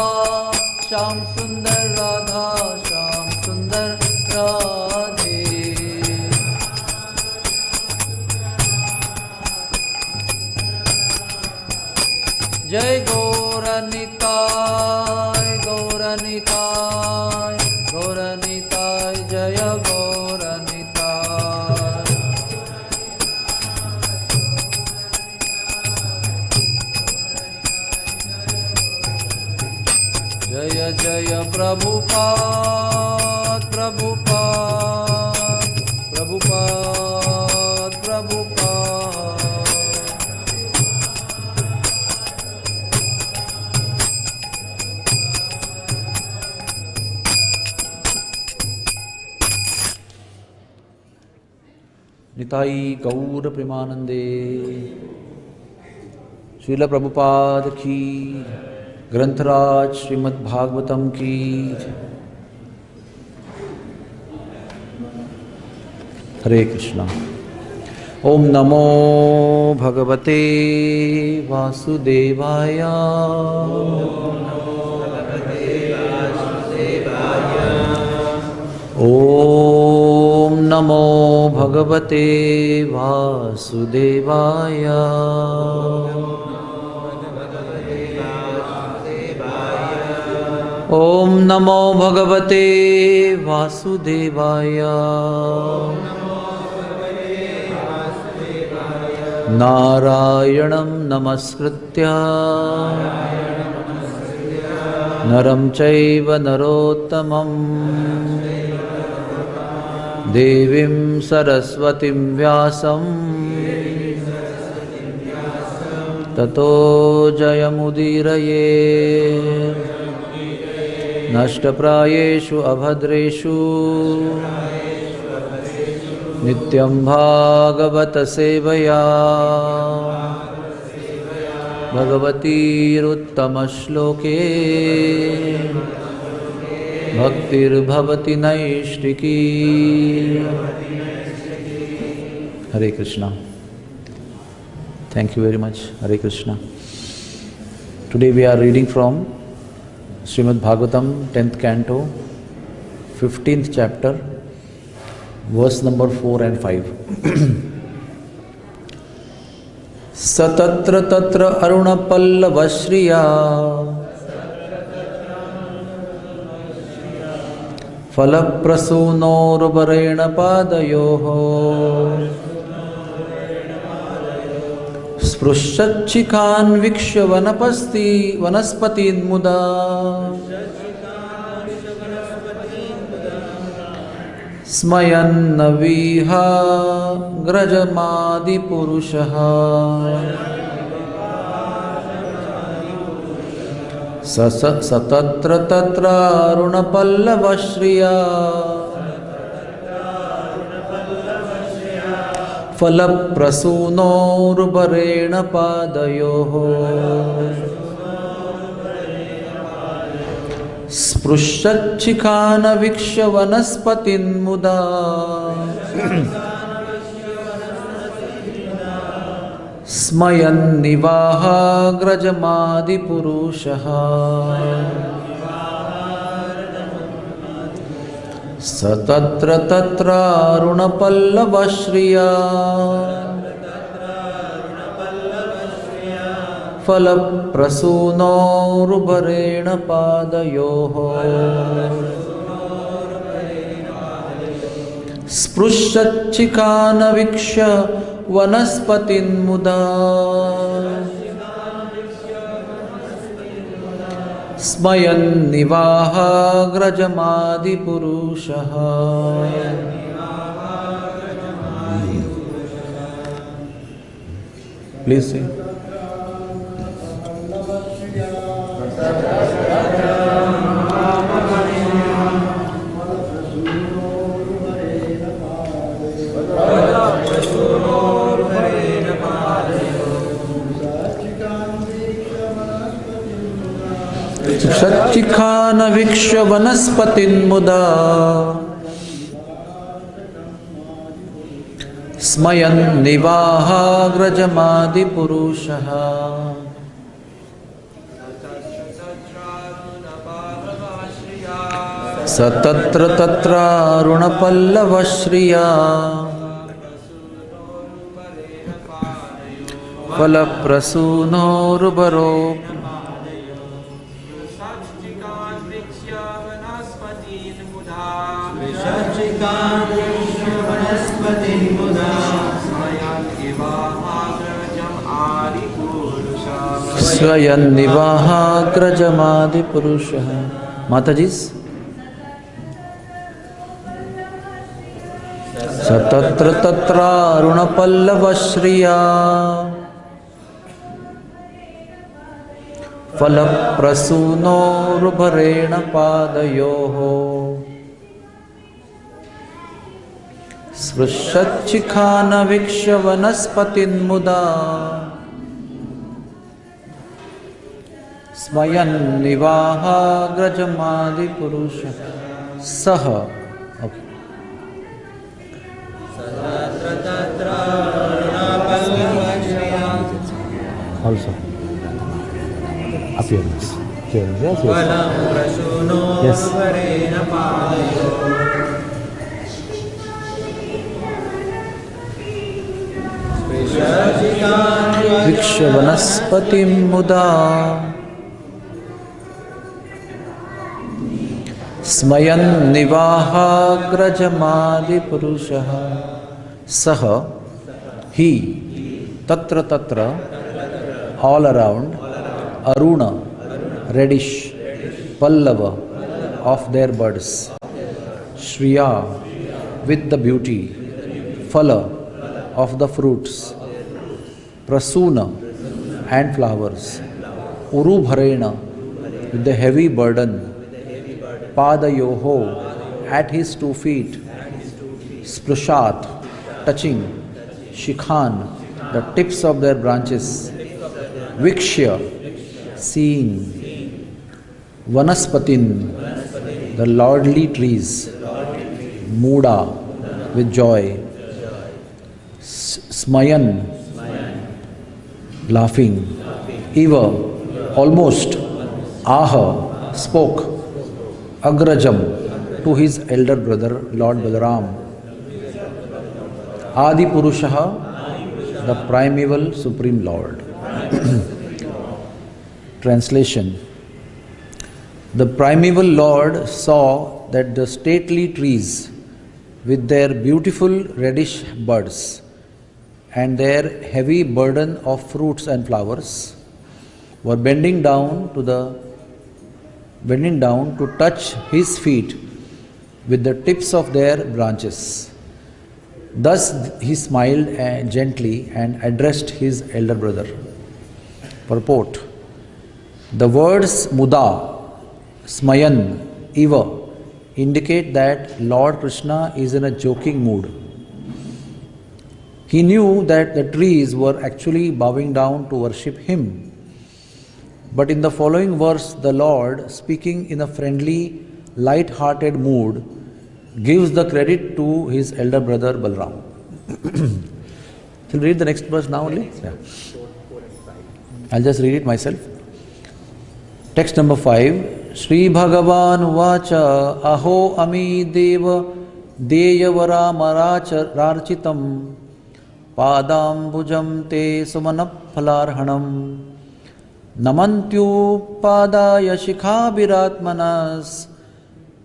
श्याम सुंदर राधा श्याम सुंदर राधे। जय गौरनिताय गौरनिताय गौरनिताय, जय गौरनिताय। जय जय प्रभुपाद प्रभुपाद प्रभुपाद प्रभुपाद। निताई गौर प्रेमानंदे। श्रील प्रभुपाद की, ग्रंथराज श्रीमद् भागवतम की। हरे कृष्णा। ओम नमो भगवते वासुदेवाय। ओम नमो भगवते वासुदेवाय। ओम नमो भगवते वासुदेवाय। नारायणं नमस्कृत्य नरं चैव नरोत्तमं देवीं सरस्वतीं व्यासं ततो जयमुदीरये। नष्टप्रायेषु अभद्रेषु नित्यं भागवत सेवया भगवतीरुत्तमश्लोके भक्तिर्भवति नैष्टिकी। हरे Krishna. Thank you very much. Hare Krishna. Today we are reading from Srimad Bhagvatam, 10th canto, 15th chapter, verse number 4 and 5. Satatra tatra aruna pallavashriya falaprasunorvarena padayoho sprushachikhan vikshya vanaspatin muda स्मयन्नवीहा ग्रजमादिपुरुषः सतत्र तत्रारुणपल्लवश्रिया फलप्रसूनोर्वरेण पादयोः स्पृशच्चिखान वीक्ष्य वनस्पतिन् मुदा स्मयन्निवाहाग्रजमादिपुरुषः स तत्र तत्रारुणपल्लवश्रिया फलप्रसूनोरुभरेण पादयोः स्पृशच्चिखान वीक्ष्य वनस्पतिन् मुदा स्मयन्निवाहाग्रजमादिपुरुषः Please say. सच्चिखान वीक्ष्य वनस्पतिन् मुदा स्मयन्निवाहाग्रजमादिपुरुषः स तत्र तत्रारुणपल्लवश्रिया फलप्रसूनोरुभरो स्वयन्निवाहाग्रजमादिपुरुषः माताजी's स तत्र तत्रारुणपल्लवश्रिया फलप्रसूनोरुभरेण पादयोः स्पृशच्चिखान वीक्ष्य वनस्पतिन् मुदा स्मयन्निवाहाग्रजमादिपुरुषः सः also appearance. Yes, yes. Vikshya vanaspatim muda Smayan nivahagrajamadi purushaha Saha he tatra tatra all around Aruna reddish Pallava of their buds Shriya with the beauty Phala of the fruits Prasuna and flowers Urubharena with the heavy burden Padayoho at his 2 feet Splushat touching Shikhan the tips of their branches Vikshya seeing Vanaspatin the lordly trees Muda with joy Smayan laughing Eva almost Aha spoke Agrajam to his elder brother Lord Balaram Adi Purushaha the primeval supreme Lord. Translation. The primeval Lord saw that the stately trees with their beautiful reddish buds and their heavy burden of fruits and flowers were bending down to touch his feet with the tips of their branches. Thus he smiled gently and addressed his elder brother. Purport. The words Muda, Smayan, Eva indicate that Lord Krishna is in a joking mood. He knew that the trees were actually bowing down to worship him. But in the following verse, the Lord, speaking in a friendly, light-hearted mood, gives the credit to his elder brother Balram. Shall we read the next verse now only? Yeah. I'll just read it myself. Text number 5. Shri Bhagavan Vacha Aho Ami Deva Deyavara Maracharchitam Padambujam Te Sumanaphalarhanam Namantyu-padaya shikhabiratmanas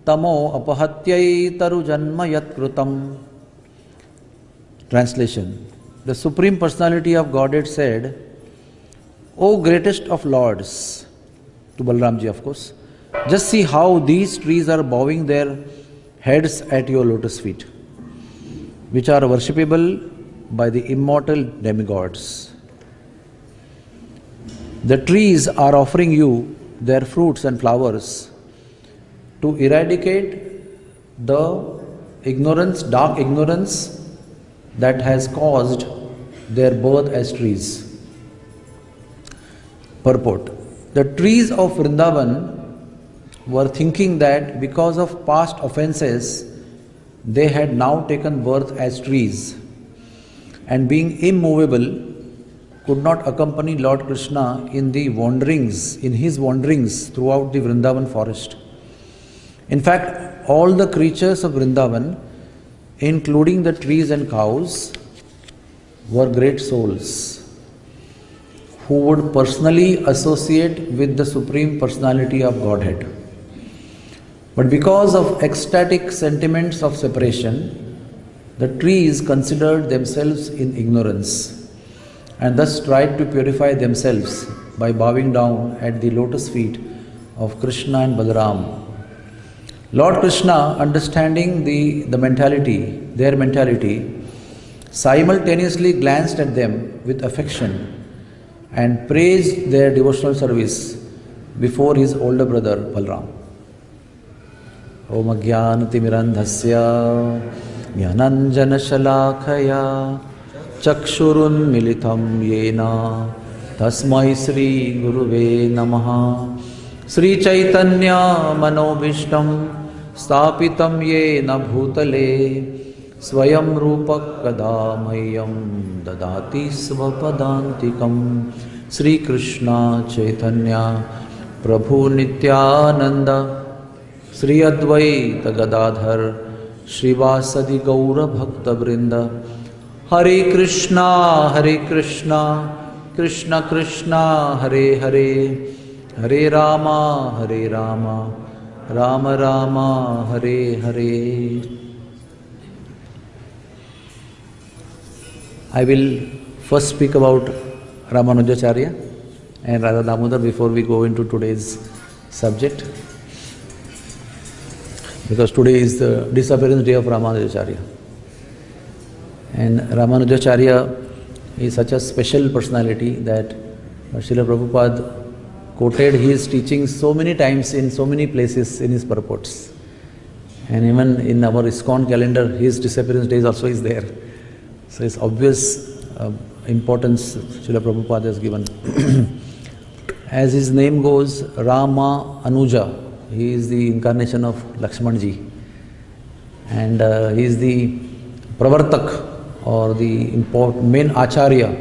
Tamo apahatyai taru janma yatkrutam. Translation. The Supreme Personality of Godhead said, O greatest of Lords, to Balramji of course, just see how these trees are bowing their heads at your lotus feet, which are worshipable by the immortal demigods. The trees are offering you their fruits and flowers to eradicate the ignorance, dark ignorance that has caused their birth as trees. Purport. The trees of Vrindavan were thinking that because of past offenses, they had now taken birth as trees, and being immovable, could not accompany Lord Krishna in his wanderings throughout the Vrindavan forest. In fact, all the creatures of Vrindavan, including the trees and cows, were great souls who would personally associate with the Supreme Personality of Godhead. But because of ecstatic sentiments of separation, the trees considered themselves in ignorance and thus tried to purify themselves by bowing down at the lotus feet of Krishna and Balaram. Lord Krishna, understanding their mentality, simultaneously glanced at them with affection and praised their devotional service before his older brother Balaram. Om Ajnanatirandhasya Jnananjana Shalakaya Chakshurun Militam Yena Tasmai Sri Guruve Namaha Sri Chaitanya Manobhishtam Stapitam Yena Bhutale Swayam Rupak Kadamayam Dadati Svapadantikam Sri Krishna Chaitanya Prabhu Nityananda Sri Advaita Gadadhar Srivasadi Gaura Bhakta Vrinda Hare Krishna, Krishna Krishna, Hare Hare, Hare Rama, Rama Rama, Hare Hare. I will first speak about Ramanujacharya and Radha Damodar before we go into today's subject, because today is the disappearance day of Ramanujacharya. And Ramanujacharya is such a special personality that Srila Prabhupada quoted his teachings so many times in so many places in his purports. And even in our ISKCON calendar, his disappearance days also is there. So it's obvious importance Srila Prabhupada has given. As his name goes, Rama Anuja, he is the incarnation of Lakshmanji. And he is the Pravartak, or the main Acharya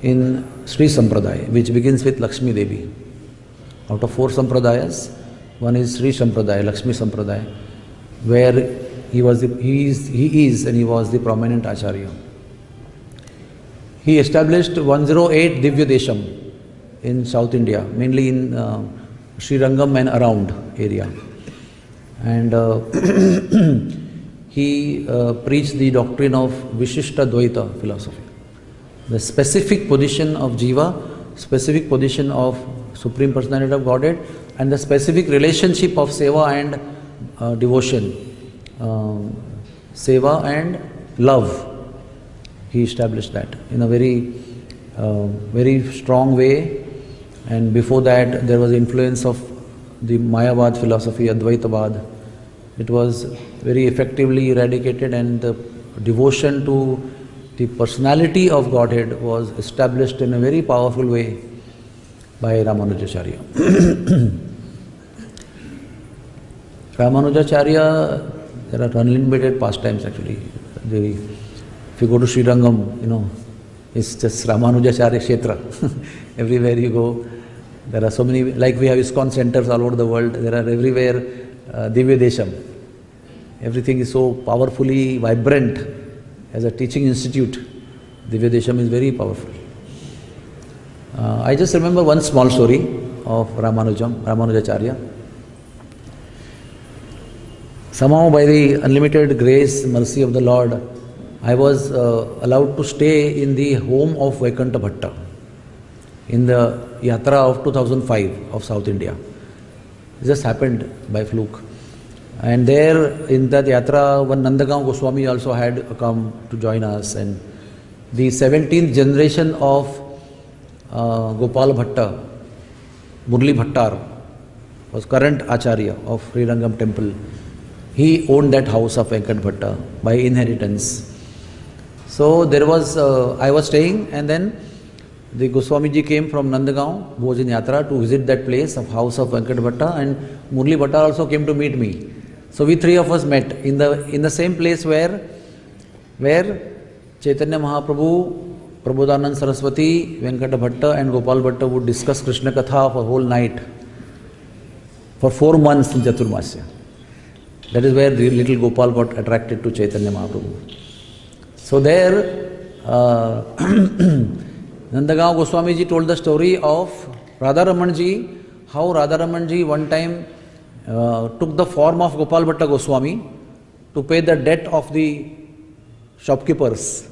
in Sri Sampradaya, which begins with Lakshmi Devi. Out of 4 Sampradayas, one is Sri Sampradaya, Lakshmi Sampradaya, where he was the prominent Acharya. He established 108 Divya Desham in South India, mainly in Sri Rangam and around area. And he preached the doctrine of Vishishta Dvaita philosophy. The specific position of Jiva, specific position of Supreme Personality of Godhead, and the specific relationship of Seva and devotion, Seva and love. He established that in a very strong way. And before that, there was influence of the Mayavad philosophy, Advaitavad. It was very effectively eradicated, and the devotion to the personality of Godhead was established in a very powerful way. by Ramanujacharya. Ramanujacharya, there are unlimited pastimes actually. If you go to Sri Rangam, it's just Ramanujacharya Kshetra. Everywhere you go, there are so many, like we have ISKCON centers all over the world, there are everywhere Divya Desham. Everything is so powerfully vibrant as a teaching institute. Divya Desham is very powerful. I just remember one small story of Ramanujacharya. Somehow by the unlimited grace, mercy of the Lord, I was allowed to stay in the home of Vaikunta Bhatta in the Yatra of 2005 of South India. It just happened by fluke. And there in that Yatra, one Nandagaon Goswami also had come to join us, and the 17th generation of Gopal Bhatta, Murli Bhattar, was current Acharya of Sri Rangam temple. He owned that house of Venkat Bhatta by inheritance. So there was, I was staying, and then the Goswamiji came from Nandagaon, who was in Yatra, to visit that place of house of Venkat Bhatta, and Murli Bhattar also came to meet me. So we three of us met in the same place where Chaitanya Mahaprabhu, Prabodhanand Saraswati, Venkata Bhatta and Gopal Bhatta would discuss Krishna Katha for a whole night for 4 months in Chaturmasya. That is where the little Gopal got attracted to Chaitanya Mahaprabhu. So there, Nandagaon Goswamiji told the story of Radharamanji, how Radharamanji one time took the form of Gopal Bhatta Goswami to pay the debt of the shopkeepers.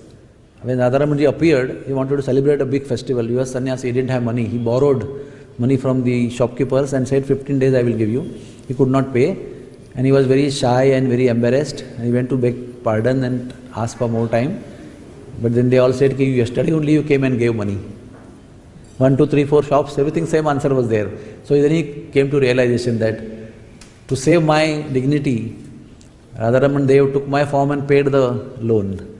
When Radharamanji appeared, he wanted to celebrate a big festival. He was sannyasi, he didn't have money. He borrowed money from the shopkeepers and said, 15 days I will give you. He could not pay, and he was very shy and very embarrassed. And he went to beg pardon and ask for more time. But then they all said, yesterday only you came and gave money. 1, 2, 3, 4 shops, everything same answer was there. So then he came to realization that to save my dignity, Radharaman Dev took my form and paid the loan.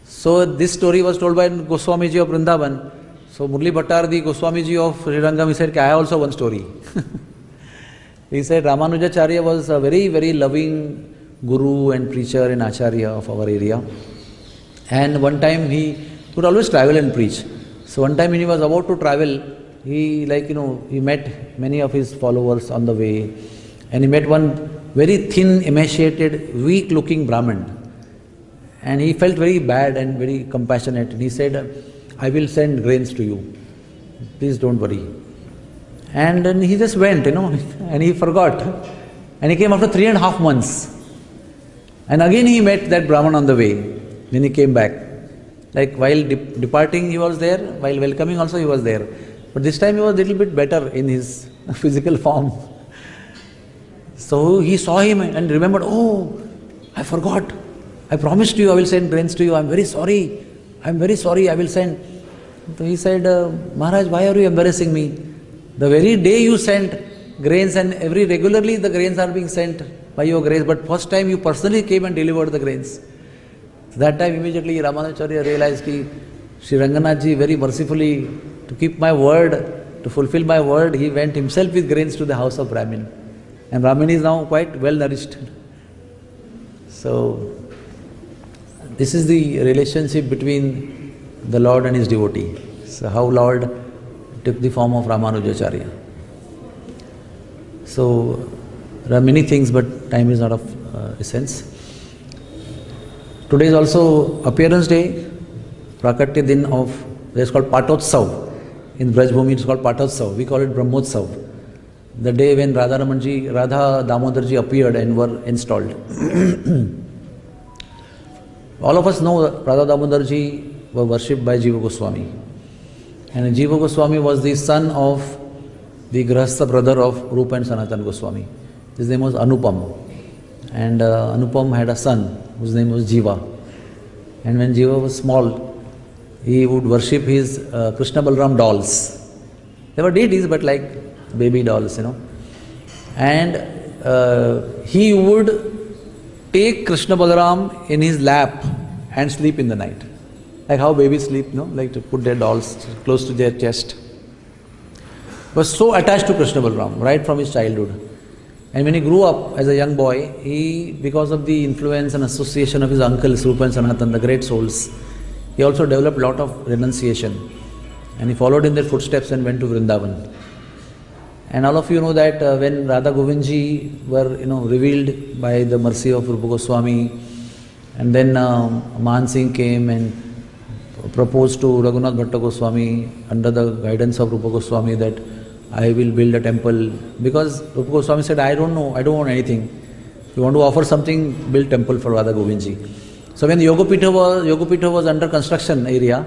So this story was told by Goswamiji of Vrindavan. So Murli Bhattar, the Goswamiji of Sri Rangam, he said, I have also one story. He said Ramanujacharya was a very, very loving guru and preacher and acharya of our area. And one time he could always travel and preach. So one time when he was about to travel, he met many of his followers on the way. And he met one very thin, emaciated, weak-looking Brahmin. And he felt very bad and very compassionate. And he said, I will send grains to you. Please don't worry. And then he just went, and he forgot. And he came after 3.5 months. And again he met that Brahman on the way. When he came back. Like while departing he was there, while welcoming also he was there. But this time he was a little bit better in his physical form. So he saw him and remembered, oh, I forgot. I promised you I will send grains to you. I'm very sorry. I will send. So he said, Maharaj, why are you embarrassing me? The very day you sent grains, and regularly the grains are being sent by your grace, but first time you personally came and delivered the grains. So that time immediately Ramanujacharya realized that Sri Ranganathji very mercifully, to keep my word, to fulfill my word, he went himself with grains to the house of Brahmin. And Brahmin is now quite well nourished. So this is the relationship between the Lord and his devotee. So how Lord took the form of Ramanujacharya. So there are many things, but time is not of essence. Today is also appearance day, Prakatya Din of, it's called Patotsav. In Brajbhumi it's called Patotsav. We call it Brahmotsav. The day when Radha Damodarji appeared and were installed. All of us know that Radha Damodarji were worshipped by Jiva Goswami. And Jiva Goswami was the son of the Grahastha brother of Rupa and Sanatan Goswami. His name was Anupam. And Anupam had a son whose name was Jiva. And when Jiva was small, he would worship his Krishna Balram dolls. They were deities, but like baby dolls, And he would take Krishna Balram in his lap and sleep in the night. Like how babies sleep, like to put their dolls close to their chest. was so attached to Krishna Balaram right from his childhood. And when he grew up as a young boy, he, because of the influence and association of his uncles, Rupa and Sanatan, the great souls, he also developed a lot of renunciation. And he followed in their footsteps and went to Vrindavan. And all of you know that when Radha Govindji were revealed by the mercy of Rupa Goswami, and then Mahan Singh came and proposed to Raghunath Bhatta Goswami under the guidance of Rupa Goswami that I will build a temple, because Rupa Goswami said, I don't want anything. If you want to offer something, build temple for Radha Govindji. So when the Yogapita was under construction area,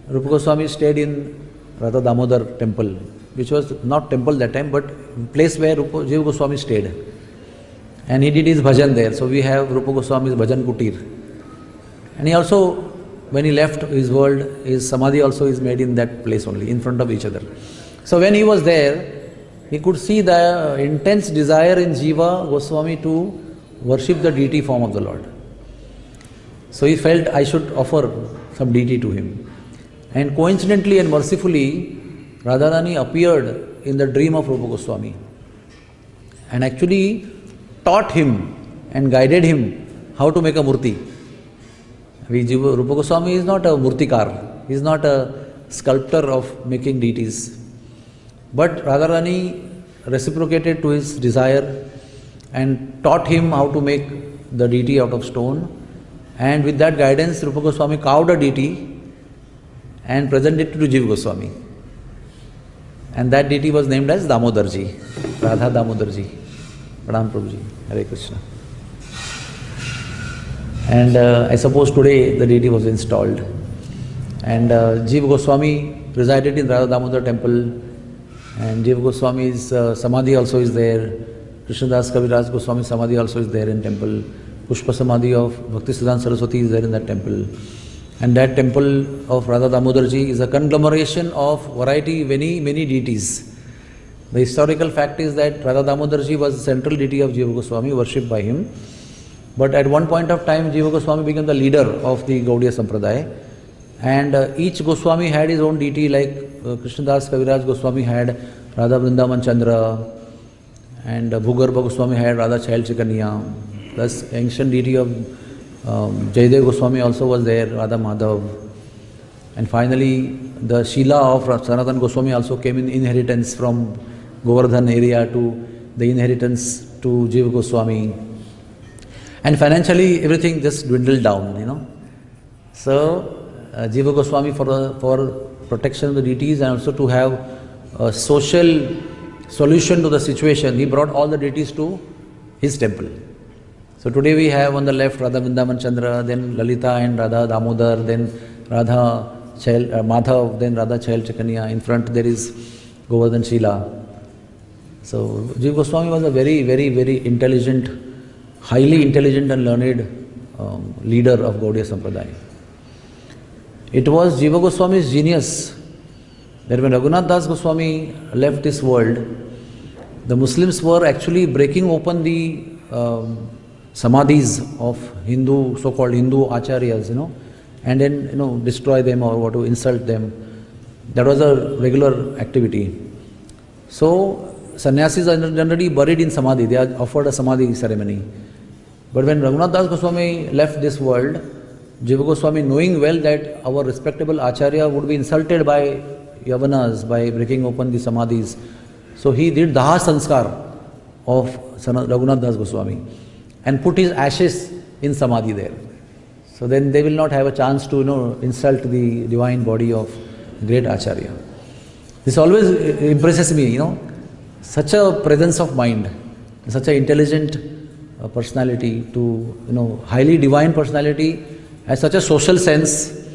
Rupa Goswami stayed in Radha Damodar temple, which was not temple that time, but place where Jiva Goswami stayed. And he did his bhajan there. So we have Rupa Goswami's bhajan kutir. And he also, when he left his world, his samadhi also is made in that place only, in front of each other. So when he was there, he could see the intense desire in Jiva Goswami to worship the deity form of the Lord. So he felt I should offer some deity to him. And coincidentally and mercifully, Radharani appeared in the dream of Rupa Goswami and actually taught him and guided him how to make a murti. Rupa Goswami is not a murtikar, he is not a sculptor of making deities. But Radharani reciprocated to his desire and taught him how to make the deity out of stone. And with that guidance, Rupa Goswami carved a deity and presented it to Jiva Goswami. And that deity was named as Damodarji, Radha Damodarji. Pranam Prabhuji, Hare Krishna. And I suppose today the deity was installed. And Jiva Goswami resided in Radha Damodar temple. And Jiva Goswami's samadhi also is there. Krishnadas Kaviraj Goswami samadhi also is there in temple. Pushpa samadhi of Bhaktisiddhanta Saraswati is there in that temple. And that temple of Radha Damodarji is a conglomeration of many deities. The historical fact is that Radha Damodarji was the central deity of Jiva Goswami, worshipped by him. But at one point of time, Jiva Goswami became the leader of the Gaudiya Sampradaya. And each Goswami had his own deity, like Krishnadas Kaviraj Goswami had Radha Vrindavan Chandra, and Bhugarbha Goswami had Radha Child Chaitanya. Plus ancient deity of Jayadev Goswami also was there, Radha Madhav. And finally, the Shila of Sanatan Goswami also came in inheritance from Govardhan area to the inheritance to Jiva Goswami. And financially, everything just dwindled down, So, Jiva Goswami for protection of the deities and also to have a social solution to the situation, he brought all the deities to his temple. So today we have on the left Radha Vrindavan Chandra, then Lalita and Radha Damodar, then Radha Madhav, then Radha Child Chaitanya. In front there is Govardhan Shila. So Jiva Goswami was a very, very, very intelligent, highly intelligent and learned leader of Gaudiya Sampradaya. It was Jiva Goswami's genius that when Raghunath Das Goswami left this world, the Muslims were actually breaking open the samadhis of so-called Hindu acharyas, and then, destroy them or to insult them. That was a regular activity. So, sannyasis are generally buried in samadhi. They are offered a samadhi ceremony. But when Raghunath Das Goswami left this world, Jiva Goswami, knowing well that our respectable acharya would be insulted by Yavanas by breaking open the samadhis, so he did Daha Sanskar of Raghunath Das Goswami and put his ashes in samadhi there. So then they will not have a chance to insult the divine body of great acharya. This always impresses me, such a presence of mind, such an intelligent personality to, highly divine personality, has such a social sense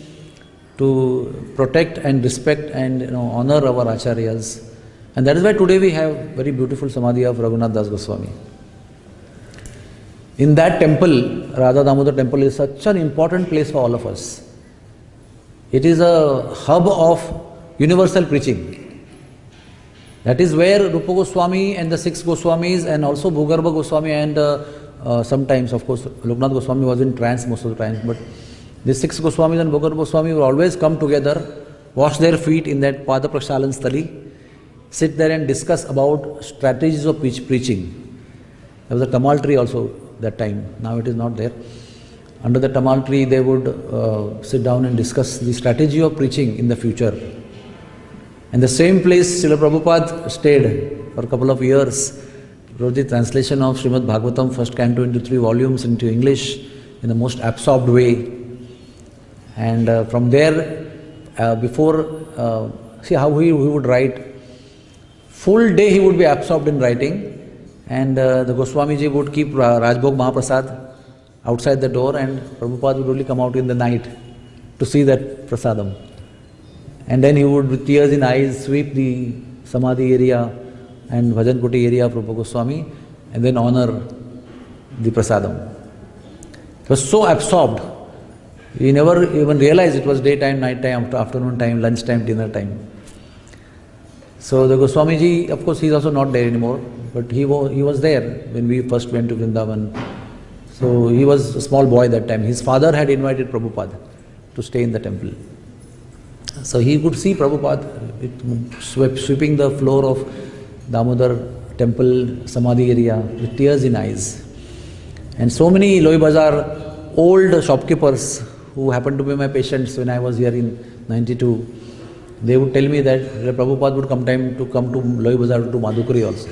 to protect and respect and honor our acharyas. And that is why today we have very beautiful samadhi of Raghunath Das Goswami. In that temple, Radha Damodar temple is such an important place for all of us. It is a hub of universal preaching. That is where Rupa Goswami and the 6 Goswamis and also Bhugarbha Goswami and sometimes, of course, Loknath Goswami was in trance most of the time, but the 6 Goswamis and Bhugarbha Goswami will always come together, wash their feet in that Pada Prakshalan Stali, sit there and discuss about strategies of preaching. There was a Tamal tree also that time, now it is not there. Under the Tamal tree they would sit down and discuss the strategy of preaching in the future. And the same place Srila Prabhupada stayed for a couple of years, wrote the translation of Srimad Bhagvatam, first canto into 3 volumes into English in the most absorbed way. And from there, see how he would write. Full day he would be absorbed in writing, and the Goswamiji would keep Rajbhog Mahaprasad outside the door, and Prabhupada would only come out in the night to see that prasadam. And then he would, with tears in eyes, sweep the Samadhi area and Bhajan Kuti area of Rupa Goswami and then honor the prasadam. He was so absorbed, he never even realized it was daytime, night time, afternoon time, lunch time, dinner time. So the Goswamiji, of course, he is also not there anymore, but he was there when we first went to Vrindavan. So he was a small boy that time. His father had invited Prabhupada to stay in the temple. So he could see Prabhupada sweeping the floor of Damodar temple Samadhi area with tears in eyes. And so many Loi Bazar old shopkeepers who happened to be my patients when I was here in 92, they would tell me that Prabhupada would come to Loi Bazar to Madhukari also,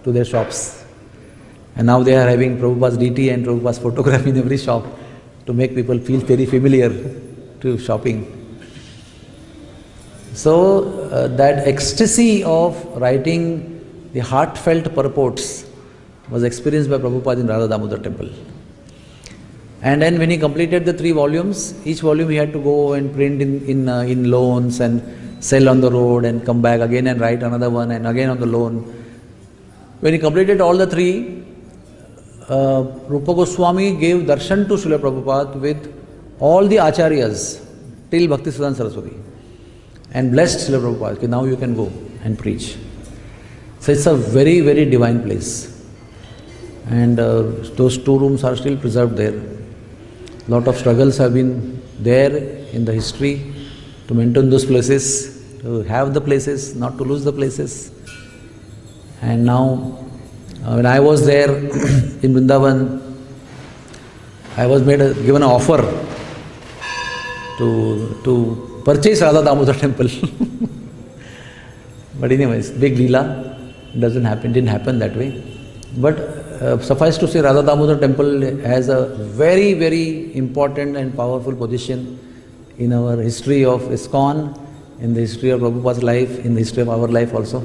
to their shops. And now they are having Prabhupada's DT and Prabhupada's photograph in every shop to make people feel very familiar to shopping. So that ecstasy of writing the heartfelt purports was experienced by Prabhupada in Radha Damodar temple. And then when he completed the 3 volumes, each volume he had to go and print in loans and sell on the road and come back again and write another one and again on the loan. When he completed all the 3, Rupa Goswami gave darshan to Srila Prabhupada with all the acharyas till Bhaktisiddhanta Saraswati and blessed Srila Prabhupada, okay, now you can go and preach. So it's a very, very divine place. And those 2 rooms are still preserved there. Lot of struggles have been there in the history to maintain those places, to have the places, not to lose the places. And now, when I was there in Vrindavan, I was given an offer to purchase Radha Damodar temple. But anyways, big Leela, didn't happen that way. But suffice to say, Radha Damodar temple has a very, very important and powerful position in our history of ISKCON, in the history of Prabhupada's life, in the history of our life also.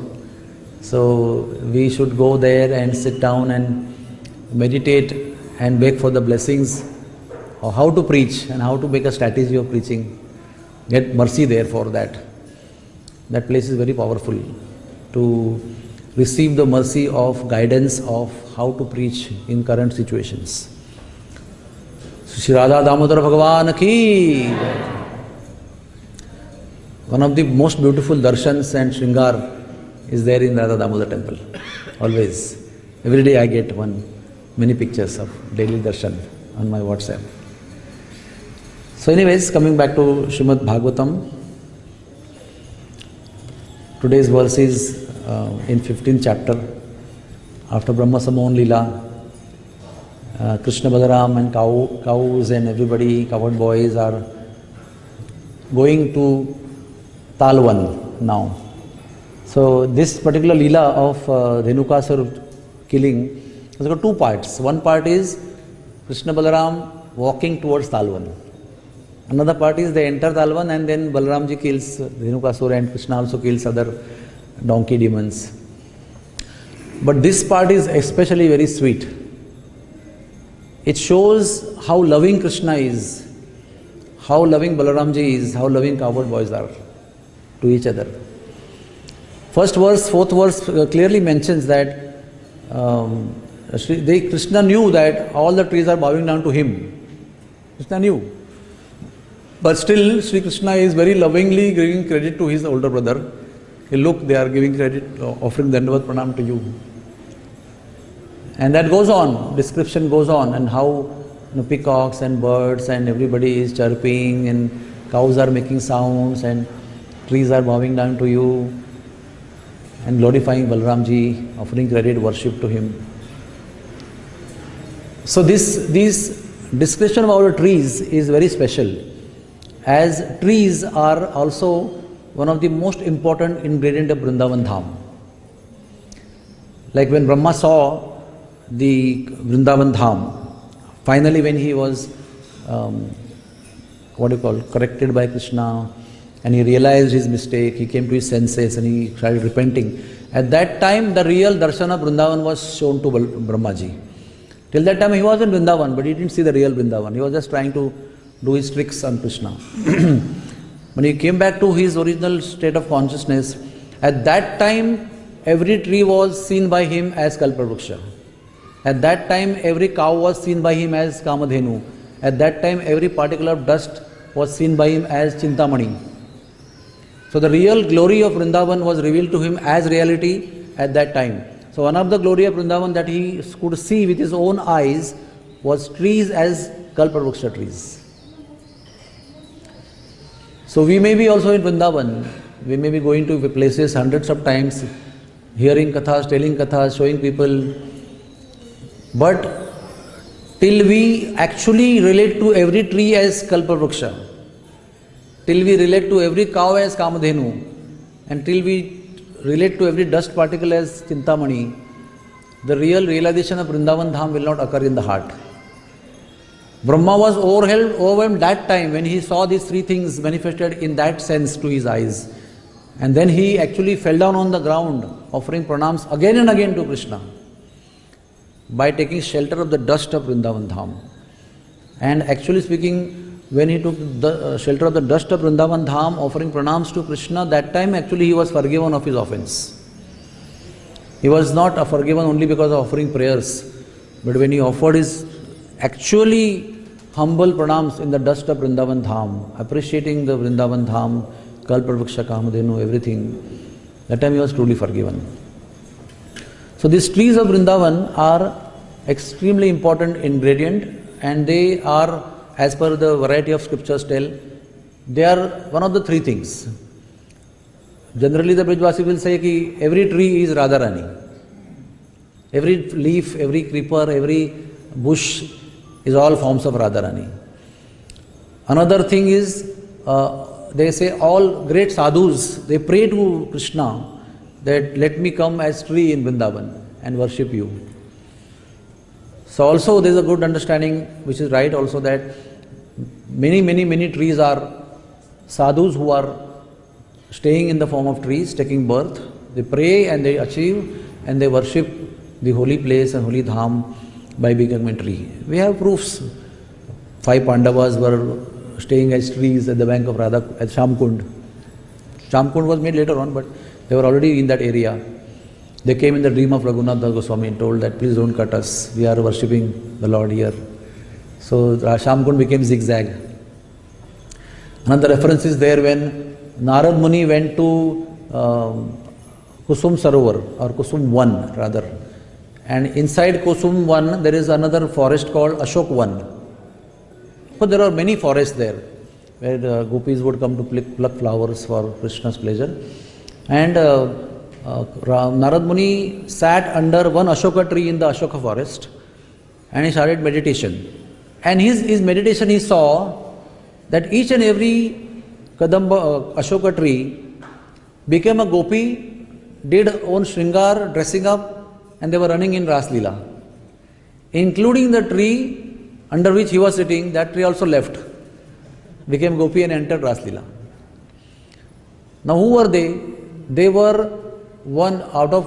So we should go there and sit down and meditate and beg for the blessings of how to preach and how to make a strategy of preaching. Get mercy there for that. That place is very powerful to receive the mercy of guidance of how to preach in current situations. Shri Radha Damodar Bhagavan ki. One of the most beautiful darshans and shringar is there in Radha Damodar temple. Always. Every day I get many pictures of daily darshan on my WhatsApp. So anyways, coming back to Srimad Bhagvatam, today's verse is in 15th chapter, after Brahma Samon Leela, Krishna Balaram and cows and everybody, cowherd boys are going to Talwan now. So this particular Leela of Dhenukasur killing has got 2 parts. One part is Krishna Balaram walking towards Talwan. Another part is they enter Talwan and then Balaramji kills Dhenukasur and Krishna also kills other donkey demons. But this part is especially very sweet. It shows how loving Krishna is, how loving Balaramji is, how loving cowherd boys are to each other. First verse, 4th verse clearly mentions that Krishna knew that all the trees are bowing down to him. Krishna knew. But still, Sri Krishna is very lovingly giving credit to his older brother. Hey, look, they are giving credit, offering Dandavat Pranam to you. And that goes on, description goes on, and how peacocks and birds and everybody is chirping, and cows are making sounds, and trees are bowing down to you. and glorifying Balramji, offering credit, worship to him. So this description about the trees is very special, as trees are also one of the most important ingredient of Vrindavan Dham. Like when Brahma saw the Vrindavan Dham, finally when he was corrected by Krishna, and he realized his mistake, he came to his senses and he started repenting. At that time, the real darshan of Vrindavan was shown to Brahmaji. Till that time he was in Vrindavan, but he didn't see the real Vrindavan. He was just trying to do his tricks on Krishna. When he came back to his original state of consciousness, at that time every tree was seen by him as Kalpavruksha. At that time every cow was seen by him as Kamadhenu. At that time every particle of dust was seen by him as Chintamani. So the real glory of Vrindavan was revealed to him as reality at that time. So one of the glory of Vrindavan that he could see with his own eyes was trees as Kalpavruksha trees. So we may be also in Vrindavan, we may be going to places hundreds of times, hearing kathas, telling kathas, showing people, but till we actually relate to every tree as Kalpavruksha, till we relate to every cow as Kamadhenu, and till we relate to every dust particle as Chintamani, the real realization of Vrindavan Dham will not occur in the heart. Brahma was overwhelmed that time when he saw these three things manifested in that sense to his eyes. And then he actually fell down on the ground, offering pranams again and again to Krishna, by taking shelter of the dust of Vrindavan Dham. And actually speaking, when he took the shelter of the dust of Vrindavan Dham, offering pranams to Krishna, that time actually he was forgiven of his offense. He was not forgiven only because of offering prayers, but when he offered his actually humble pranams in the dust of Vrindavan Dham, appreciating the Vrindavan Dham, Kalpavruksha, Kamadhenu, everything, that time he was truly forgiven. So these trees of Vrindavan are extremely important ingredient, and they are, as per the variety of scriptures tell, they are one of the three things. Generally the Brijvasi will say that every tree is Radharani. Every leaf, every creeper, every bush is all forms of Radharani. Another thing is, they say all great sadhus, they pray to Krishna that let me come as tree in Vrindavan and worship you. So also there is a good understanding, which is right also, that many trees are sadhus who are staying in the form of trees, taking birth. They pray and they achieve and they worship the holy place and holy dham by becoming a tree. We have proofs. 5 Pandavas were staying as trees at the bank of Radha at Shamkund. Shamkund was made later on, but they were already in that area. They came in the dream of Raghunath Goswami and told that please don't cut us, we are worshipping the Lord here. So Shamkund became zigzag. Another reference is there when Narad Muni went to Kusum Sarovar, or Kusum Van rather. And inside Kusum Van there is another forest called Ashok Van. So there are many forests there where the gopis would come to pluck flowers for Krishna's pleasure. And Narad Muni sat under one Ashoka tree in the Ashoka forest and he started meditation. And his meditation, he saw that each and every Kadamba Ashoka tree became a gopi, did own shringar, dressing up, and they were running in Ras Leela. Including the tree under which he was sitting, that tree also left, became gopi and entered Ras Leela. Now who were they? They were one out of,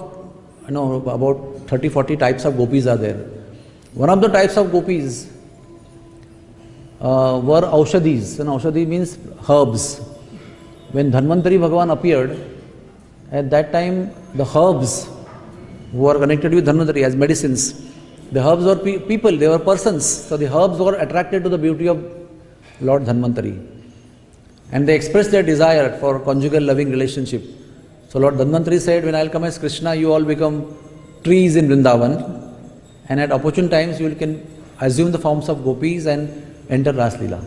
about 30-40 types of gopis are there. One of the types of gopis were Aushadhis, and Aushadhi means herbs. When Dhanvantari Bhagavan appeared, at that time the herbs were connected with Dhanvantari as medicines. The herbs were people, they were persons. So the herbs were attracted to the beauty of Lord Dhanvantari. And they expressed their desire for conjugal loving relationship. So Lord Dhanvantari said, when I will come as Krishna, you all become trees in Vrindavan, and at opportune times you can assume the forms of gopis and enter Ras Leela.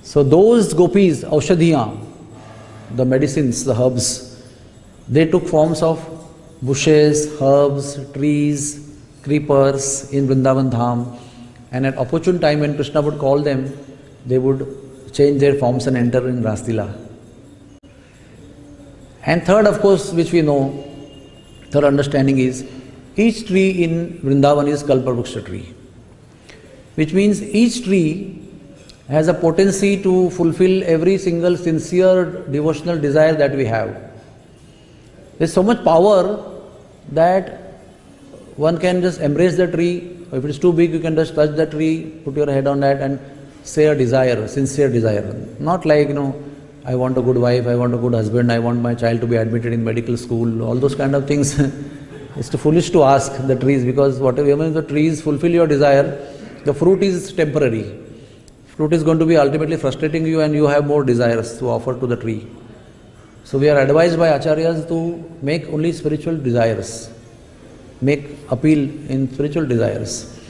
So those gopis, Aushadhiyan, the medicines, the herbs, They took forms of bushes, herbs, trees, creepers in Vrindavan Dham, and at opportune time when Krishna would call them, they would change their forms and enter in Rasdila. And third, of course, which we know, third understanding is, each tree in Vrindavan is Kalpavruksha tree, which means each tree has a potency to fulfill every single sincere devotional desire that we have. There is so much power that one can just embrace the tree. If it is too big, you can just touch the tree, put your head on that and say a desire, sincere desire. Not like, I want a good wife, I want a good husband, I want my child to be admitted in medical school, all those kind of things. It's too foolish to ask the trees, because whatever the trees fulfill your desire, the fruit is temporary. Fruit is going to be ultimately frustrating you, and you have more desires to offer to the tree. So we are advised by acharyas to make only spiritual desires, make appeal in spiritual desires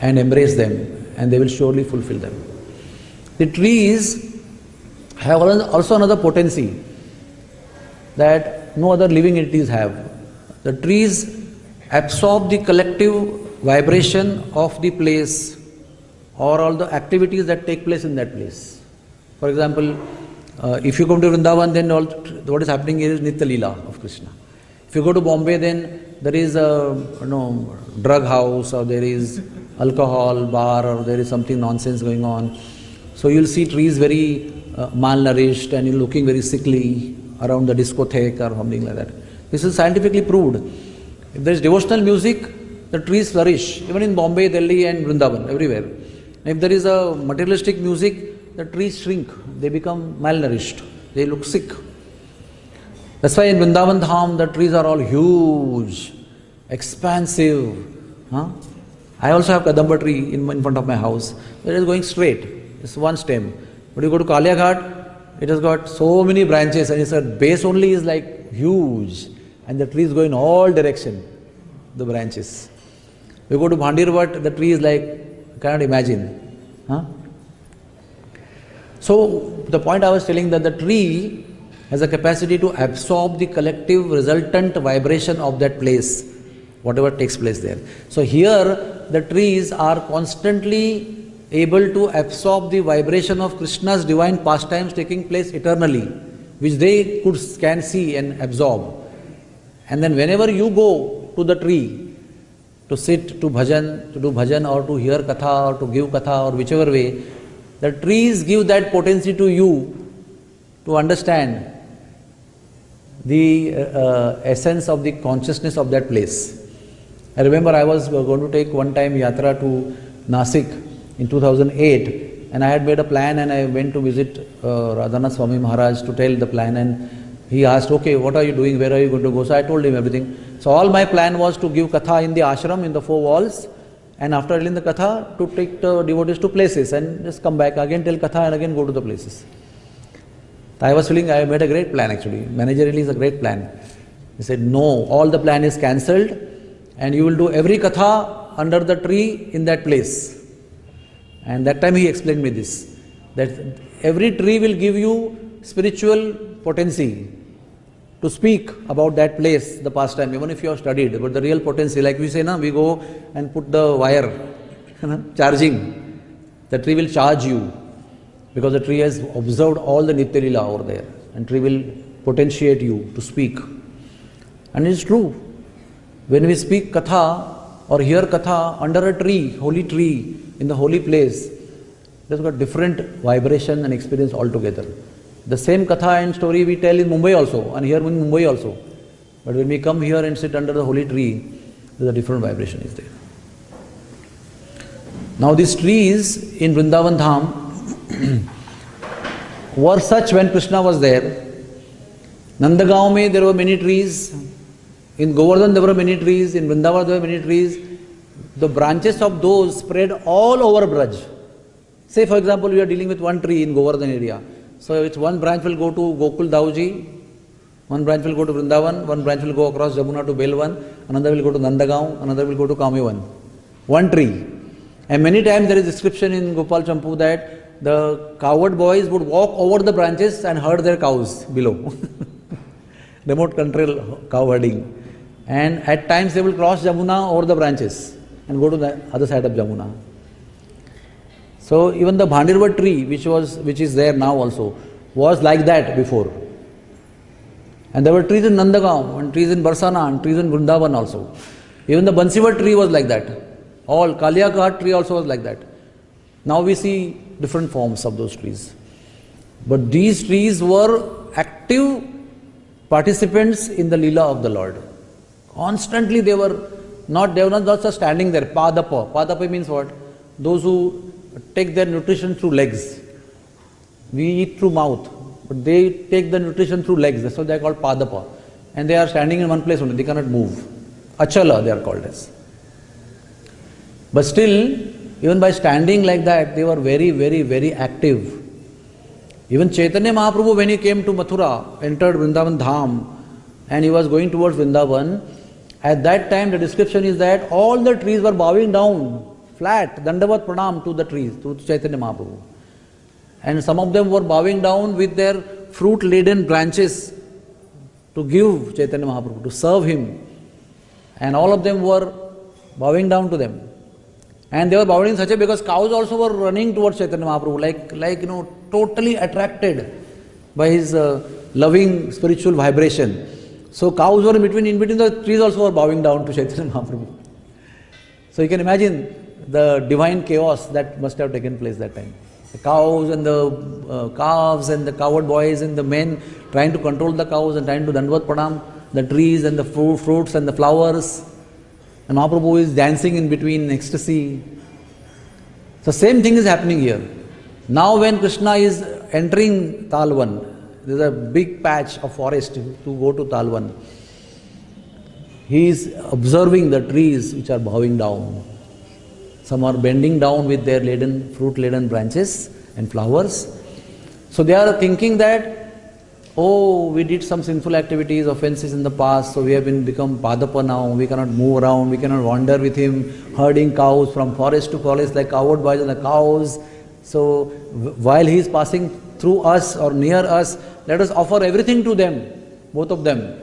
and embrace them, and they will surely fulfill them. The trees have also another potency that no other living entities have. The trees absorb the collective vibration of the place or all the activities that take place in that place. For example, if you come to Vrindavan, then what is happening here is Nitya Leela of Krishna. If you go to Bombay, then there is a drug house, or there is alcohol bar, or there is something nonsense going on. So you'll see trees very malnourished, and you're looking very sickly around the discotheque or something like that. This is scientifically proved. If there is devotional music, the trees flourish, even in Bombay, Delhi and Vrindavan, everywhere. If there is a materialistic music, the trees shrink, they become malnourished, they look sick. That's why in Vrindavan Dham, the trees are all huge, expansive. I also have Kadamba tree in front of my house. It is going straight, it's one stem. But you go to Kalia Ghat, it has got so many branches, and its base only is like huge, and the tree is going all direction, the branches. You go to Bhandirvat, the tree is like, you cannot imagine. So the point I was telling, that the tree has a capacity to absorb the collective resultant vibration of that place, whatever takes place there. So here the trees are constantly able to absorb the vibration of Krishna's divine pastimes taking place eternally, which they can see and absorb. And then whenever you go to the tree to sit, to do bhajan, or to hear katha, or to give katha, or whichever way, the trees give that potency to you to understand the essence of the consciousness of that place. I remember I was going to take one time yatra to Nasik in 2008, and I had made a plan, and I went to visit Radhanath Swami Maharaj to tell the plan, and he asked, okay, what are you doing, where are you going to go? So I told him everything. So all my plan was to give katha in the ashram, in the four walls, and after telling the katha, to take the devotees to places and just come back, again tell katha and again go to the places. I was feeling I made a great plan actually. Managerially is a great plan. He said, no, all the plan is cancelled, and you will do every katha under the tree in that place. And that time he explained me this, that every tree will give you spiritual potency to speak about that place, the pastime, even if you have studied. But the real potency, like we say, we go and put the wire, charging. The tree will charge you, because the tree has observed all the Nitya Leela over there, and tree will potentiate you to speak. And it's true. When we speak katha or hear katha under a tree, holy tree, in the holy place, it has got different vibration and experience altogether. The same katha and story we tell in Mumbai also, and here in Mumbai also. But when we come here and sit under the holy tree, there's a different vibration is there. Now these trees in Vrindavan Dham were such when Krishna was there. Nandagaon mein there were many trees. In Govardhan there were many trees. In Vrindavan there were many trees. The branches of those spread all over Braj. Say for example, we are dealing with one tree in Govardhan area. So it's one branch will go to Gokul Dauji, one branch will go to Vrindavan, one branch will go across Jamuna to Belwan, another will go to Nandagaon, another will go to Kamivan. One tree. And many times there is description in Gopal Champu that the cowherd boys would walk over the branches and herd their cows below. remote control cow herding. And at times they will cross Jamuna over the branches and go to the other side of Jamuna. So even the Bhandirva tree, which is there now also, was like that before. And there were trees in Nandagaon, and trees in Barsana, and trees in Vrindavan also. Even the Bansivat tree was like that. All Kaliya Ghat tree also was like that. Now we see different forms of those trees. But these trees were active participants in the Leela of the Lord. Constantly they were not just standing there. Padapa. Padapa means what? Those who take their nutrition through legs. We eat through mouth, but they take the nutrition through legs. That's why they are called Padapa. And they are standing in one place only. They cannot move. Achala they are called as. But still, even by standing like that, they were very, very, very active. Even Chaitanya Mahaprabhu, when he came to Mathura, entered Vrindavan Dham, and he was going towards Vrindavan, at that time the description is that all the trees were bowing down, flat, Dandavat Pranam to the trees, to Chaitanya Mahaprabhu. And some of them were bowing down with their fruit-laden branches to give Chaitanya Mahaprabhu, to serve him. And all of them were bowing down to them. And they were bowing in such a, because cows also were running towards Chaitanya Mahaprabhu, totally attracted by his loving spiritual vibration. So cows were in between the trees also were bowing down to Chaitanya Mahaprabhu. So you can imagine the divine chaos that must have taken place that time. The cows and the calves and the cowherd boys and the men trying to control the cows and trying to Dandavat Pranam, the trees and the fruits and the flowers. And Mahaprabhu is dancing in between in ecstasy. The same thing is happening here. Now when Krishna is entering Talvan, there is a big patch of forest to go to Talvan. He is observing the trees which are bowing down. Some are bending down with their fruit-laden branches and flowers. So they are thinking that, oh, we did some sinful activities, offenses in the past, so we have become Padapa now, we cannot move around, we cannot wander with him, herding cows from forest to forest like cowherd boys and the cows. So while he is passing through us or near us, let us offer everything to them, both of them.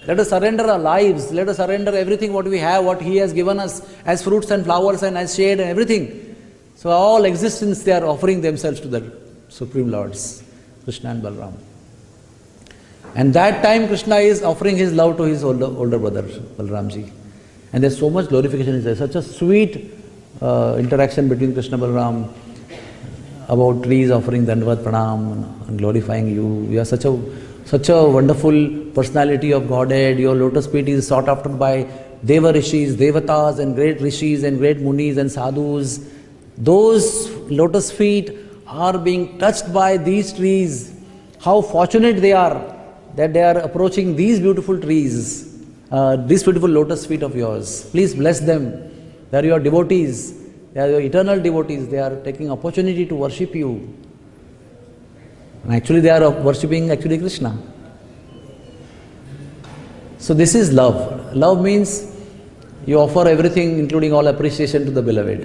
Let us surrender our lives, let us surrender everything what we have, what he has given us as fruits and flowers and as shade and everything. So all existence they are offering themselves to the Supreme Lords, Krishna and Balaram. And that time Krishna is offering his love to his older brother Balaramji. And there's so much glorification. There's such a sweet interaction between Krishna and Balaram about trees offering Dandavat Pranam and glorifying you. You are such a wonderful personality of Godhead. Your lotus feet is sought after by Deva Rishis, Devatas and great Rishis and great Munis and Sadhus. Those lotus feet are being touched by these trees. How fortunate they are that they are approaching these beautiful trees, these beautiful lotus feet of yours. Please bless them. They are your devotees. They are your eternal devotees. They are taking opportunity to worship you. And actually they are worshipping Krishna. So this is love. Love means you offer everything, including all appreciation, to the beloved.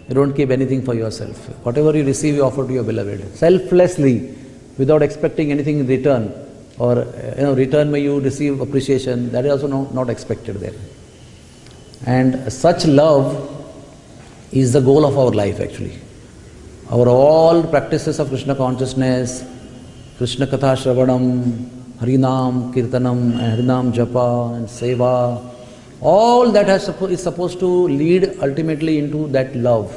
You don't keep anything for yourself. Whatever you receive, you offer to your beloved. Selflessly, without expecting anything in return. Or return may you receive appreciation. That is also not expected there. And such love is the goal of our life actually. Our all practices of Krishna consciousness, Krishna Katha Shravanam, Harinam, Kirtanam, and Harinam Japa and Seva, all that is supposed to lead ultimately into that love,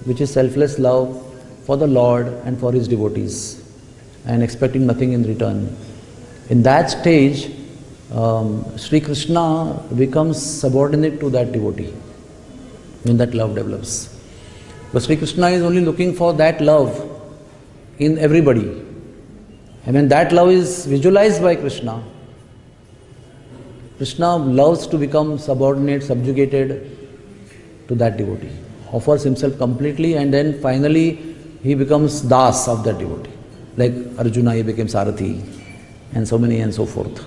which is selfless love for the Lord and for his devotees, and expecting nothing in return. In that stage, Sri Krishna becomes subordinate to that devotee when that love develops. But Sri Krishna is only looking for that love in everybody. And when that love is visualized by Krishna, Krishna loves to become subordinate, subjugated to that devotee, offers himself completely, and then finally he becomes Das of that devotee. Like Arjuna, he became Arati, and so many and so forth.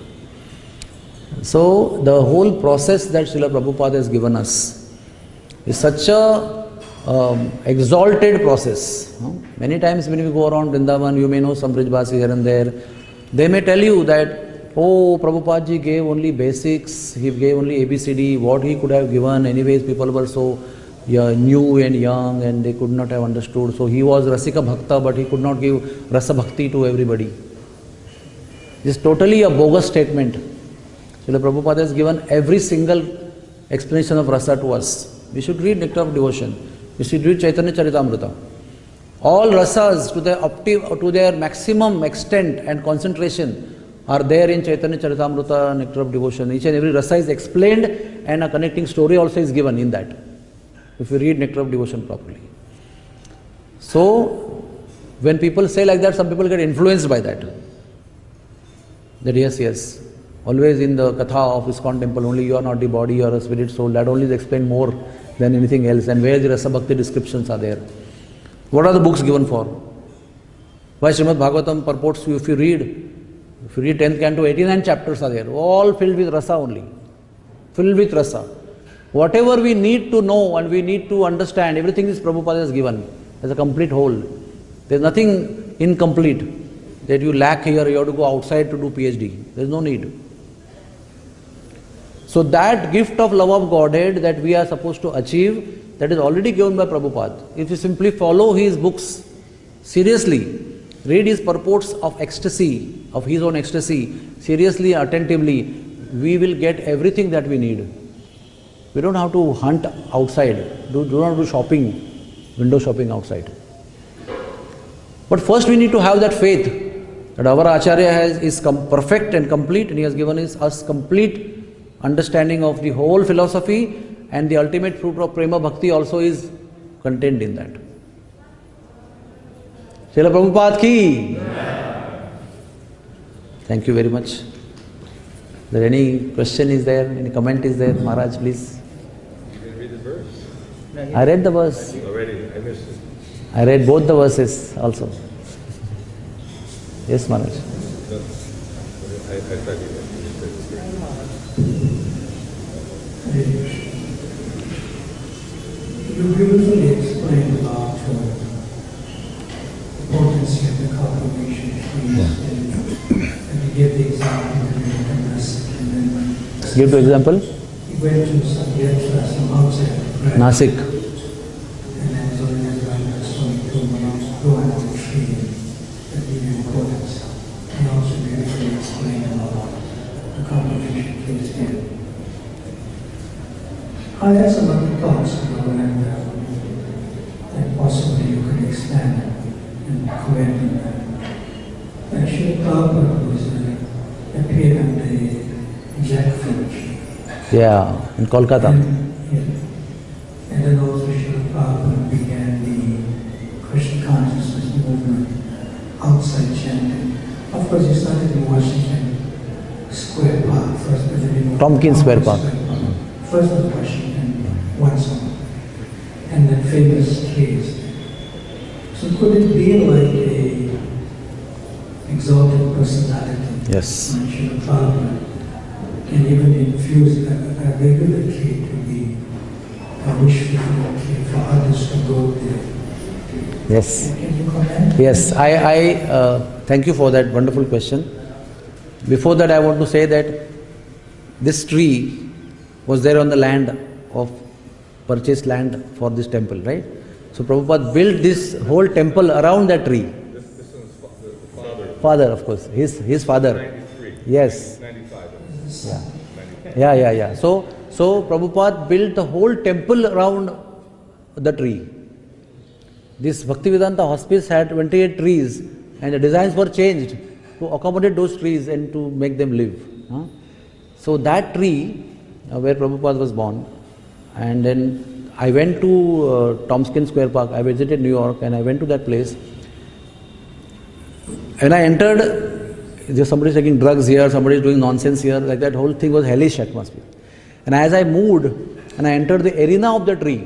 So the whole process that Srila Prabhupada has given us is such a exalted process. Many times when we go around Vrindavan, you may know some Brijvasi here and there. They may tell you that oh, Prabhupada ji gave only basics, he gave only ABCD, what he could have given, anyways people were so new and young and they could not have understood. So he was Rasika Bhakta, but he could not give Rasa Bhakti to everybody. This is totally a bogus statement. Srila Prabhupada has given every single explanation of Rasa to us. We should read Nectar of Devotion. We should read Chaitanya Charitamrita. All rasas to their maximum extent and concentration are there in Chaitanya Charitamrita, Nectar of Devotion. Each and every rasa is explained and a connecting story also is given in that, if you read Nectar of Devotion properly. So, when people say like that, some people get influenced by that. That yes, always in the Katha of ISKCON temple, only you are not the body, you are a spirit soul. That only is explained more than anything else. And where the Rasa Bhakti descriptions are there. What are the books given for? Why Srimad Bhagavatam purports, if you read 10th canto, 89 chapters are there, all filled with rasa only. Filled with rasa. Whatever we need to know and we need to understand, everything is Prabhupada has given as a complete whole. There is nothing incomplete that you lack here, you have to go outside to do PhD. There is no need. So that gift of love of Godhead that we are supposed to achieve, that is already given by Prabhupada. If you simply follow his books seriously, read his purports of ecstasy, of his own ecstasy, seriously, attentively, we will get everything that we need. We don't have to hunt outside, do not do shopping, window shopping outside. But first we need to have that faith that our Acharya is perfect and complete, and he has given us complete understanding of the whole philosophy, and the ultimate fruit of Prema Bhakti also is contained in that. Srila Prabhupada ki! Thank you very much. Is there any question is there? Any comment is there? Maharaj, please. You can read the verse? I read the verse. Already, I missed it. I read both the verses also. Yes, Maharaj. I thought you You beautifully explained about the potency of the cultivation trees, and you give the example of the Nasik, and then Give the example. he went to some yatra, some outside, right? Nasik. And then so he was like a swimming pool, go out of the tree, that give you importance. And also beautifully explained about the cultivation trees here. I have some other thoughts, and possibly you could expand and comment on that. Actually, Prabhupada was appeared on the jackfruit tree. Yeah, in Kolkata. And then also Srila Prabhupada began the Krishna consciousness movement outside chanting. Of course, he started in Washington Square Park first, but then Tompkins Square Park. First was Washington, one song, and then famous trees. So could it be like a exalted personality? Yes. Like Srila Prabhupada can even infuse a regular tree to be a wish fulfillment tree for others to go there. Yes. Can you comment? Yes, I thank you for that wonderful question. Before that, I want to say that this tree was there on the land of purchased land for this temple, right? So Prabhupada built this whole temple around that tree. This one's the father. Father, of course, his father. 93. Yes. 95. Yeah. So Prabhupada built the whole temple around the tree. This Bhaktivedanta hospice had 28 trees, and the designs were changed to accommodate those trees and to make them live. So that tree where Prabhupada was born, and then I went to Tompkins Square Park. I visited New York and I went to that place. When I entered, there's somebody taking drugs here, somebody is doing nonsense here, like that whole thing was hellish atmosphere. And as I moved and I entered the arena of the tree,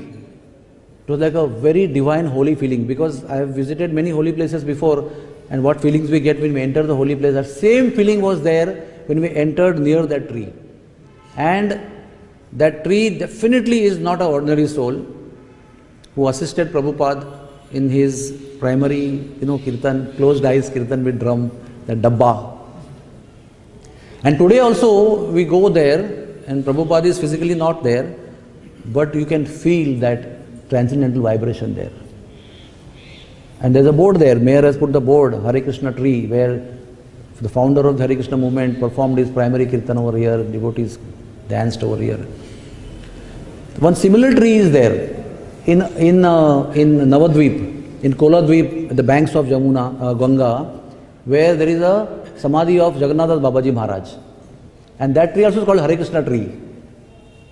it was like a very divine holy feeling, because I have visited many holy places before, and what feelings we get when we enter the holy place, that same feeling was there when we entered near that tree. And that tree definitely is not an ordinary soul who assisted Prabhupada in his primary, kirtan, closed eyes kirtan with drum, the dabba. And today also we go there, and Prabhupada is physically not there, but you can feel that transcendental vibration there. And there's a board there, Mayor has put the board, Hare Krishna tree, where the founder of the Hare Krishna movement performed his primary kirtan over here, devotees danced over here. One similar tree is there in Navadvip, in Koladvip, at the banks of Jamuna, Ganga, where there is a samadhi of Jagannath Babaji Maharaj. And that tree also is called Hare Krishna tree.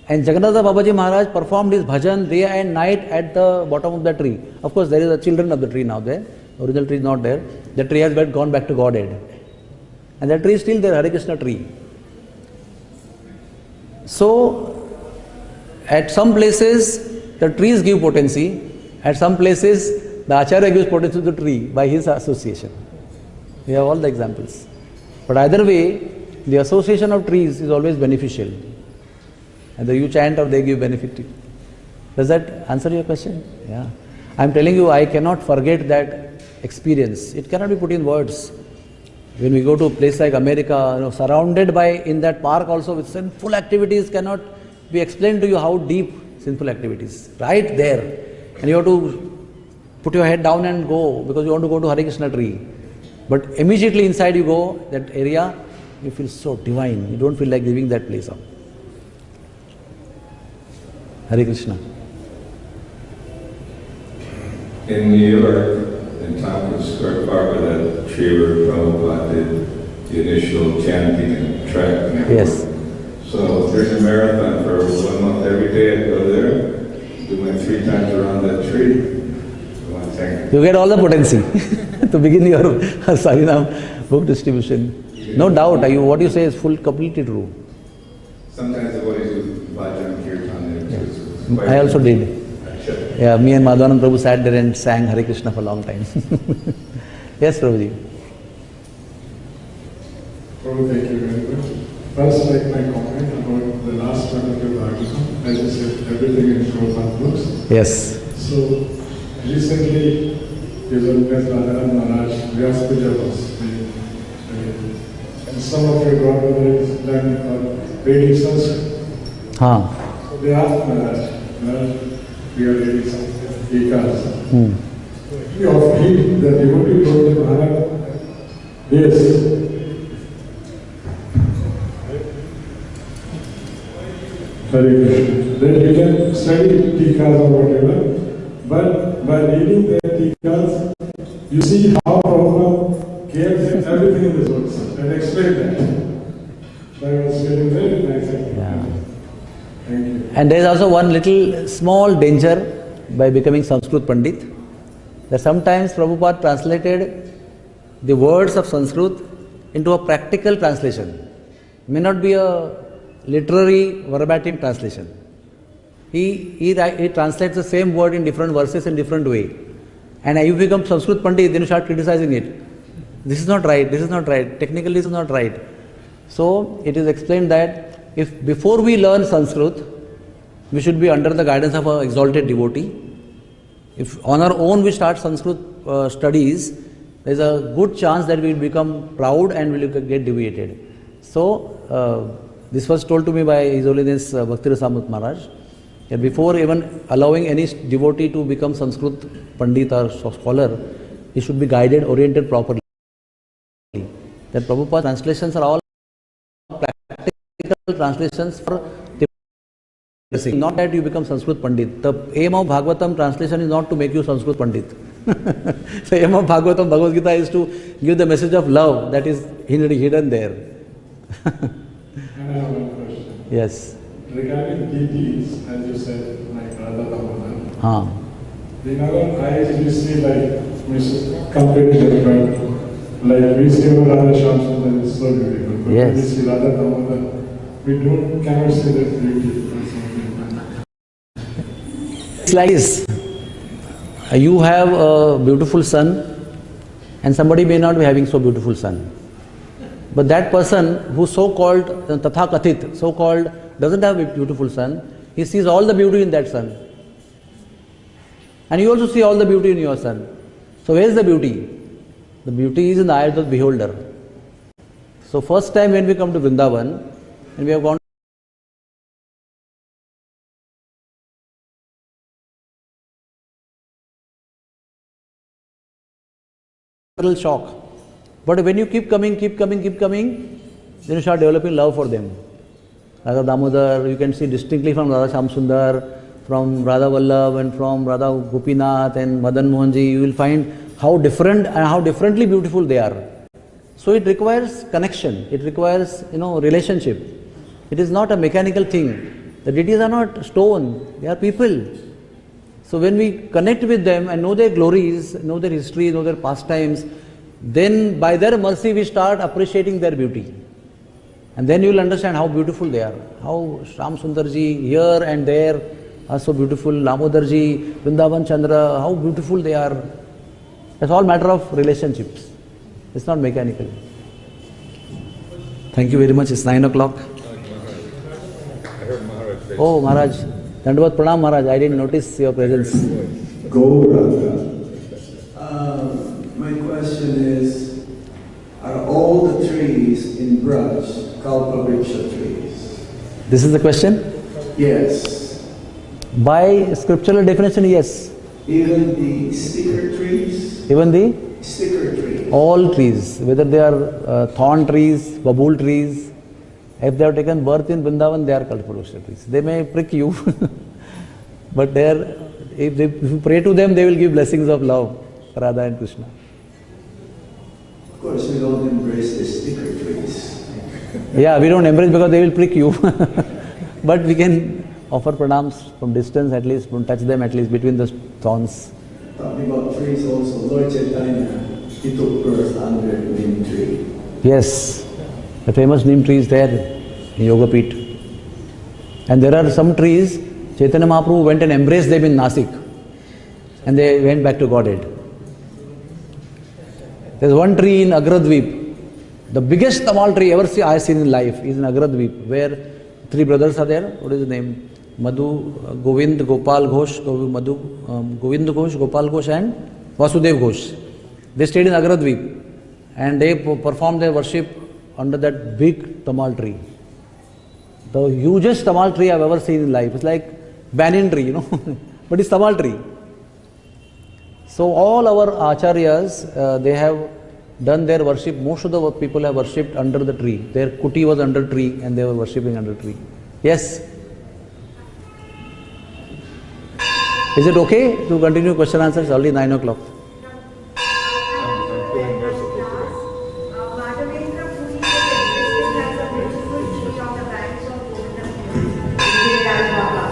And Jagannath Babaji Maharaj performed his bhajan day and night at the bottom of the tree. Of course, there is a children of the tree now there. The original tree is not there. The tree has gone back to Godhead. And that tree is still there, Hare Krishna tree. So, at some places, the trees give potency. At some places, the Acharya gives potency to the tree by his association. We have all the examples. But either way, the association of trees is always beneficial. Either you chant or they give benefit to you. Does that answer your question? Yeah. I am telling you, I cannot forget that experience. It cannot be put in words. When we go to a place like America, surrounded by, in that park also with sinful activities, cannot be explained to you how deep sinful activities. Right there. And you have to put your head down and go because you want to go to Hare Krishna tree. But immediately inside you go, that area, you feel so divine. You don't feel like giving that place up. Hare Krishna. In New York, in Tompkins Square Park, that tree where Prabhupada did the initial chanting and track network. Yes. So there's a marathon for 1 month. Every day I go there, do my 3 times around that tree. I want to thank You get all the potency to begin your Sarinam book distribution. No doubt, what you say is completely true. Sometimes the boys do bhajan kirtan. Yeah. I also did. Yeah, me and Madhavanand Prabhu sat there and sang Hare Krishna for a long time. Yes, Prabhuji. Prabhu, thank you very much. First, like my comment about the last part of your Bhagavatam, as you said, everything in Prabhupada books. Yes. So, recently, His Holiness Radharani Maharaj, Vyas Puja was made. And some of your godbrothers learned Vedic Sanskrit. So they asked Maharaj, we are reading Sanskrit, Gitas. He offered him the devotee told him, Maharaj, yes. Hare Krishna. Then you can study Tikas or whatever, but by reading the Tikas, you see how Prabhupada cares everything in this world and explain that. So I was feeling very nice. Yeah. Thank you. And there is also one little small danger by becoming Sanskrit Pandit, that sometimes Prabhupada translated the words of Sanskrit into a practical translation. May not be a literary verbatim translation. He translates the same word in different verses in different way. And if you become Sanskrit Pandit, then you start criticizing it. This is not right, this is not right, technically this is not right. So it is explained that if before we learn Sanskrit, we should be under the guidance of an exalted devotee. If on our own we start Sanskrit studies, there is a good chance that we will become proud and we will get deviated. So this was told to me by His Holiness Bhakti Rasamrita Maharaj, that before even allowing any devotee to become Sanskrit Pandit or scholar, he should be guided, oriented properly. That Prabhupada translations are all practical translations for not that you become Sanskrit Pandit. The aim of Bhagavatam translation is not to make you Sanskrit Pandit. The aim of Bhagavatam, Bhagavad-Gita is to give the message of love that is hidden there. And I have one question. Yes. Regarding deities, as you said, like Radha Damodar, in our eyes we see like complete different. Like we see Radha Shamsundar is so beautiful, but Yes. when we see Radha Damodar, we cannot see that beauty. It's like this. You have a beautiful son and somebody may not be having so beautiful son. But that person who so-called, Tatha Kathit, so-called doesn't have a beautiful son, he sees all the beauty in that son. And you also see all the beauty in your son. So where is the beauty? The beauty is in the eyes of the beholder. So first time when we come to Vrindavan, and we have gone little shock. But when you keep coming, then you start developing love for them. Radha Damodar, you can see distinctly from Radha Shyam Sundar, from Radha Vallabh and from Radha Gopinath and Madan Mohanji, you will find how different and how differently beautiful they are. So it requires connection, it requires, relationship. It is not a mechanical thing. The deities are not stone, they are people. So when we connect with them and know their glories, know their history, know their pastimes, then by their mercy we start appreciating their beauty. And then you will understand how beautiful they are. How Shyam Sundarji here and there are so beautiful. Lamodarji, Vrindavan Chandra, how beautiful they are. It's all matter of relationships. It's not mechanical. Thank you very much. It's 9 o'clock. Oh, Maharaj. Dandavat Pranam, Maharaj. I didn't notice your presence. Gauranga. My question is, are all the trees in Braj Kalpavriksha trees? This is the question? Yes. By scriptural definition, yes. Even the sticker trees? Even the? Sticker trees. All trees, whether they are thorn trees, babul trees, if they have taken birth in Vrindavan, they are Kalpavriksha trees. They may prick you, but if you pray to them, they will give blessings of love, Radha and Krishna. Of course, we don't embrace the sticker trees. Yeah, we don't embrace because they will prick you. But we can offer pranams from distance at least, don't touch them at least between the thorns. Talking about trees also, Lord Chaitanya, he took birth under the neem tree. Yes, the famous neem tree is there in Yoga Peeth. And there are some trees, Chaitanya Mahaprabhu went and embraced them in Nasik. And they went back to Godhead. There is one tree in Agradweep. The biggest tamal tree ever I have seen in life is in Agradweep, where three brothers are there. What is the name? Madhu, Govind, Gopal Ghosh, Govind Ghosh, Gopal Ghosh and Vasudev Ghosh. They stayed in Agradweep and they performed their worship under that big tamal tree. The hugest tamal tree I have ever seen in life. It's like banyan tree, but it's tamal tree. So all our acharyas, they have done their worship. Most of the people have worshipped under the tree. Their kuti was under tree and they were worshipping under tree. Yes? Is it okay to continue question answer? It's already 9 o'clock.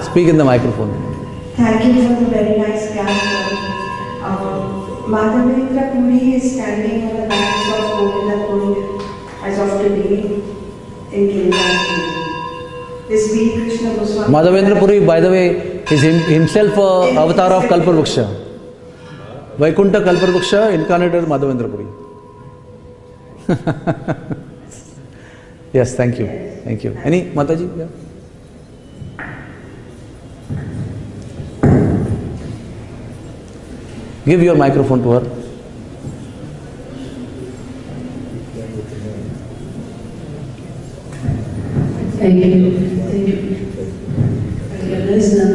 Speak in the microphone. Thank you for the very nice class. Madhavendra Puri is standing on the banks of Govindapur as of today in Giriraj. This week Krishna Goswami. Madhavendra Puri, by the way, is himself avatar of Kalpavriksha. Vaikuntha Kalpavriksha incarnated Madhavendra Puri. Yes, thank you. Thank you. Any Mataji? Yeah. Give your microphone to her. Thank you. Thank you. I realize that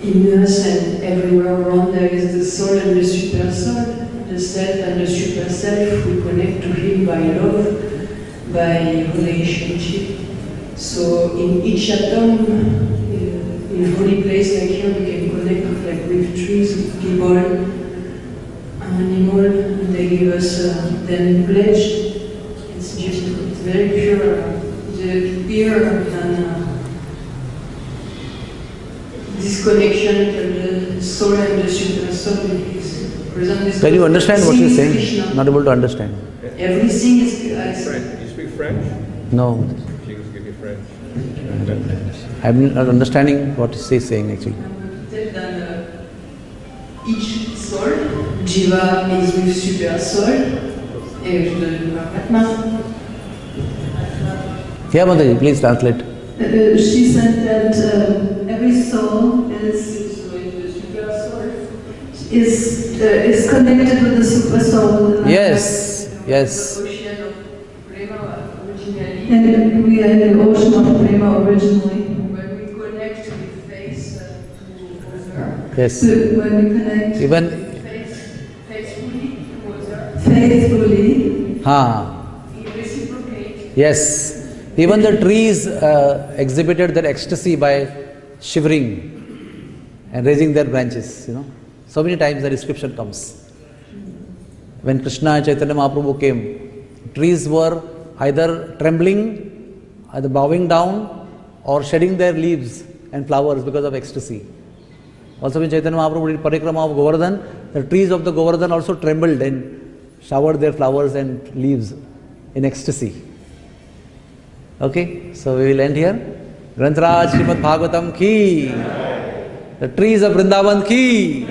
in us and everywhere around there is the soul and the super soul, the self and the super self. We connect to him by love, by relationship. So in each atom, in a holy place like here, we can connect with trees, with people, animals, and they give us then pledge. It's beautiful. It's very pure. The pure and this connection between the soul and the super soul is present. Can you understand what she's saying? Not able to understand. Everything is French. You speak French? No. She can give you French. I'm not understanding what she's saying actually. Then each soul, Jiva is with super soul, et je donne Paramatma. Yeah, Mataji, please translate. She said that every soul is connected with the super soul. Yes, yes. The ocean of Prema, And we are in the ocean of prema originally. When we connect to the face to water. Yes. So when we connect Even faithfully to water, faithfully, we reciprocate. yes. Even the trees exhibited their ecstasy by shivering and raising their branches, So many times the description comes. When Krishna and Chaitanya Mahaprabhu came, trees were either trembling, either bowing down, or shedding their leaves and flowers because of ecstasy. Also when Chaitanya Mahaprabhu did parikrama of Govardhan, the trees of the Govardhan also trembled and showered their flowers and leaves in ecstasy. Okay, so we will end here. Grantaraj Srimad Bhagavatam ki, the trees of Vrindavan ki.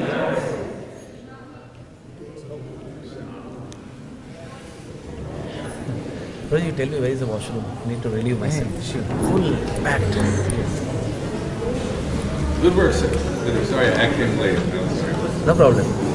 You tell me where is the washroom? I need to relieve myself. Full packed. Good work, sir. Sorry, I came late. I'm sorry. No problem.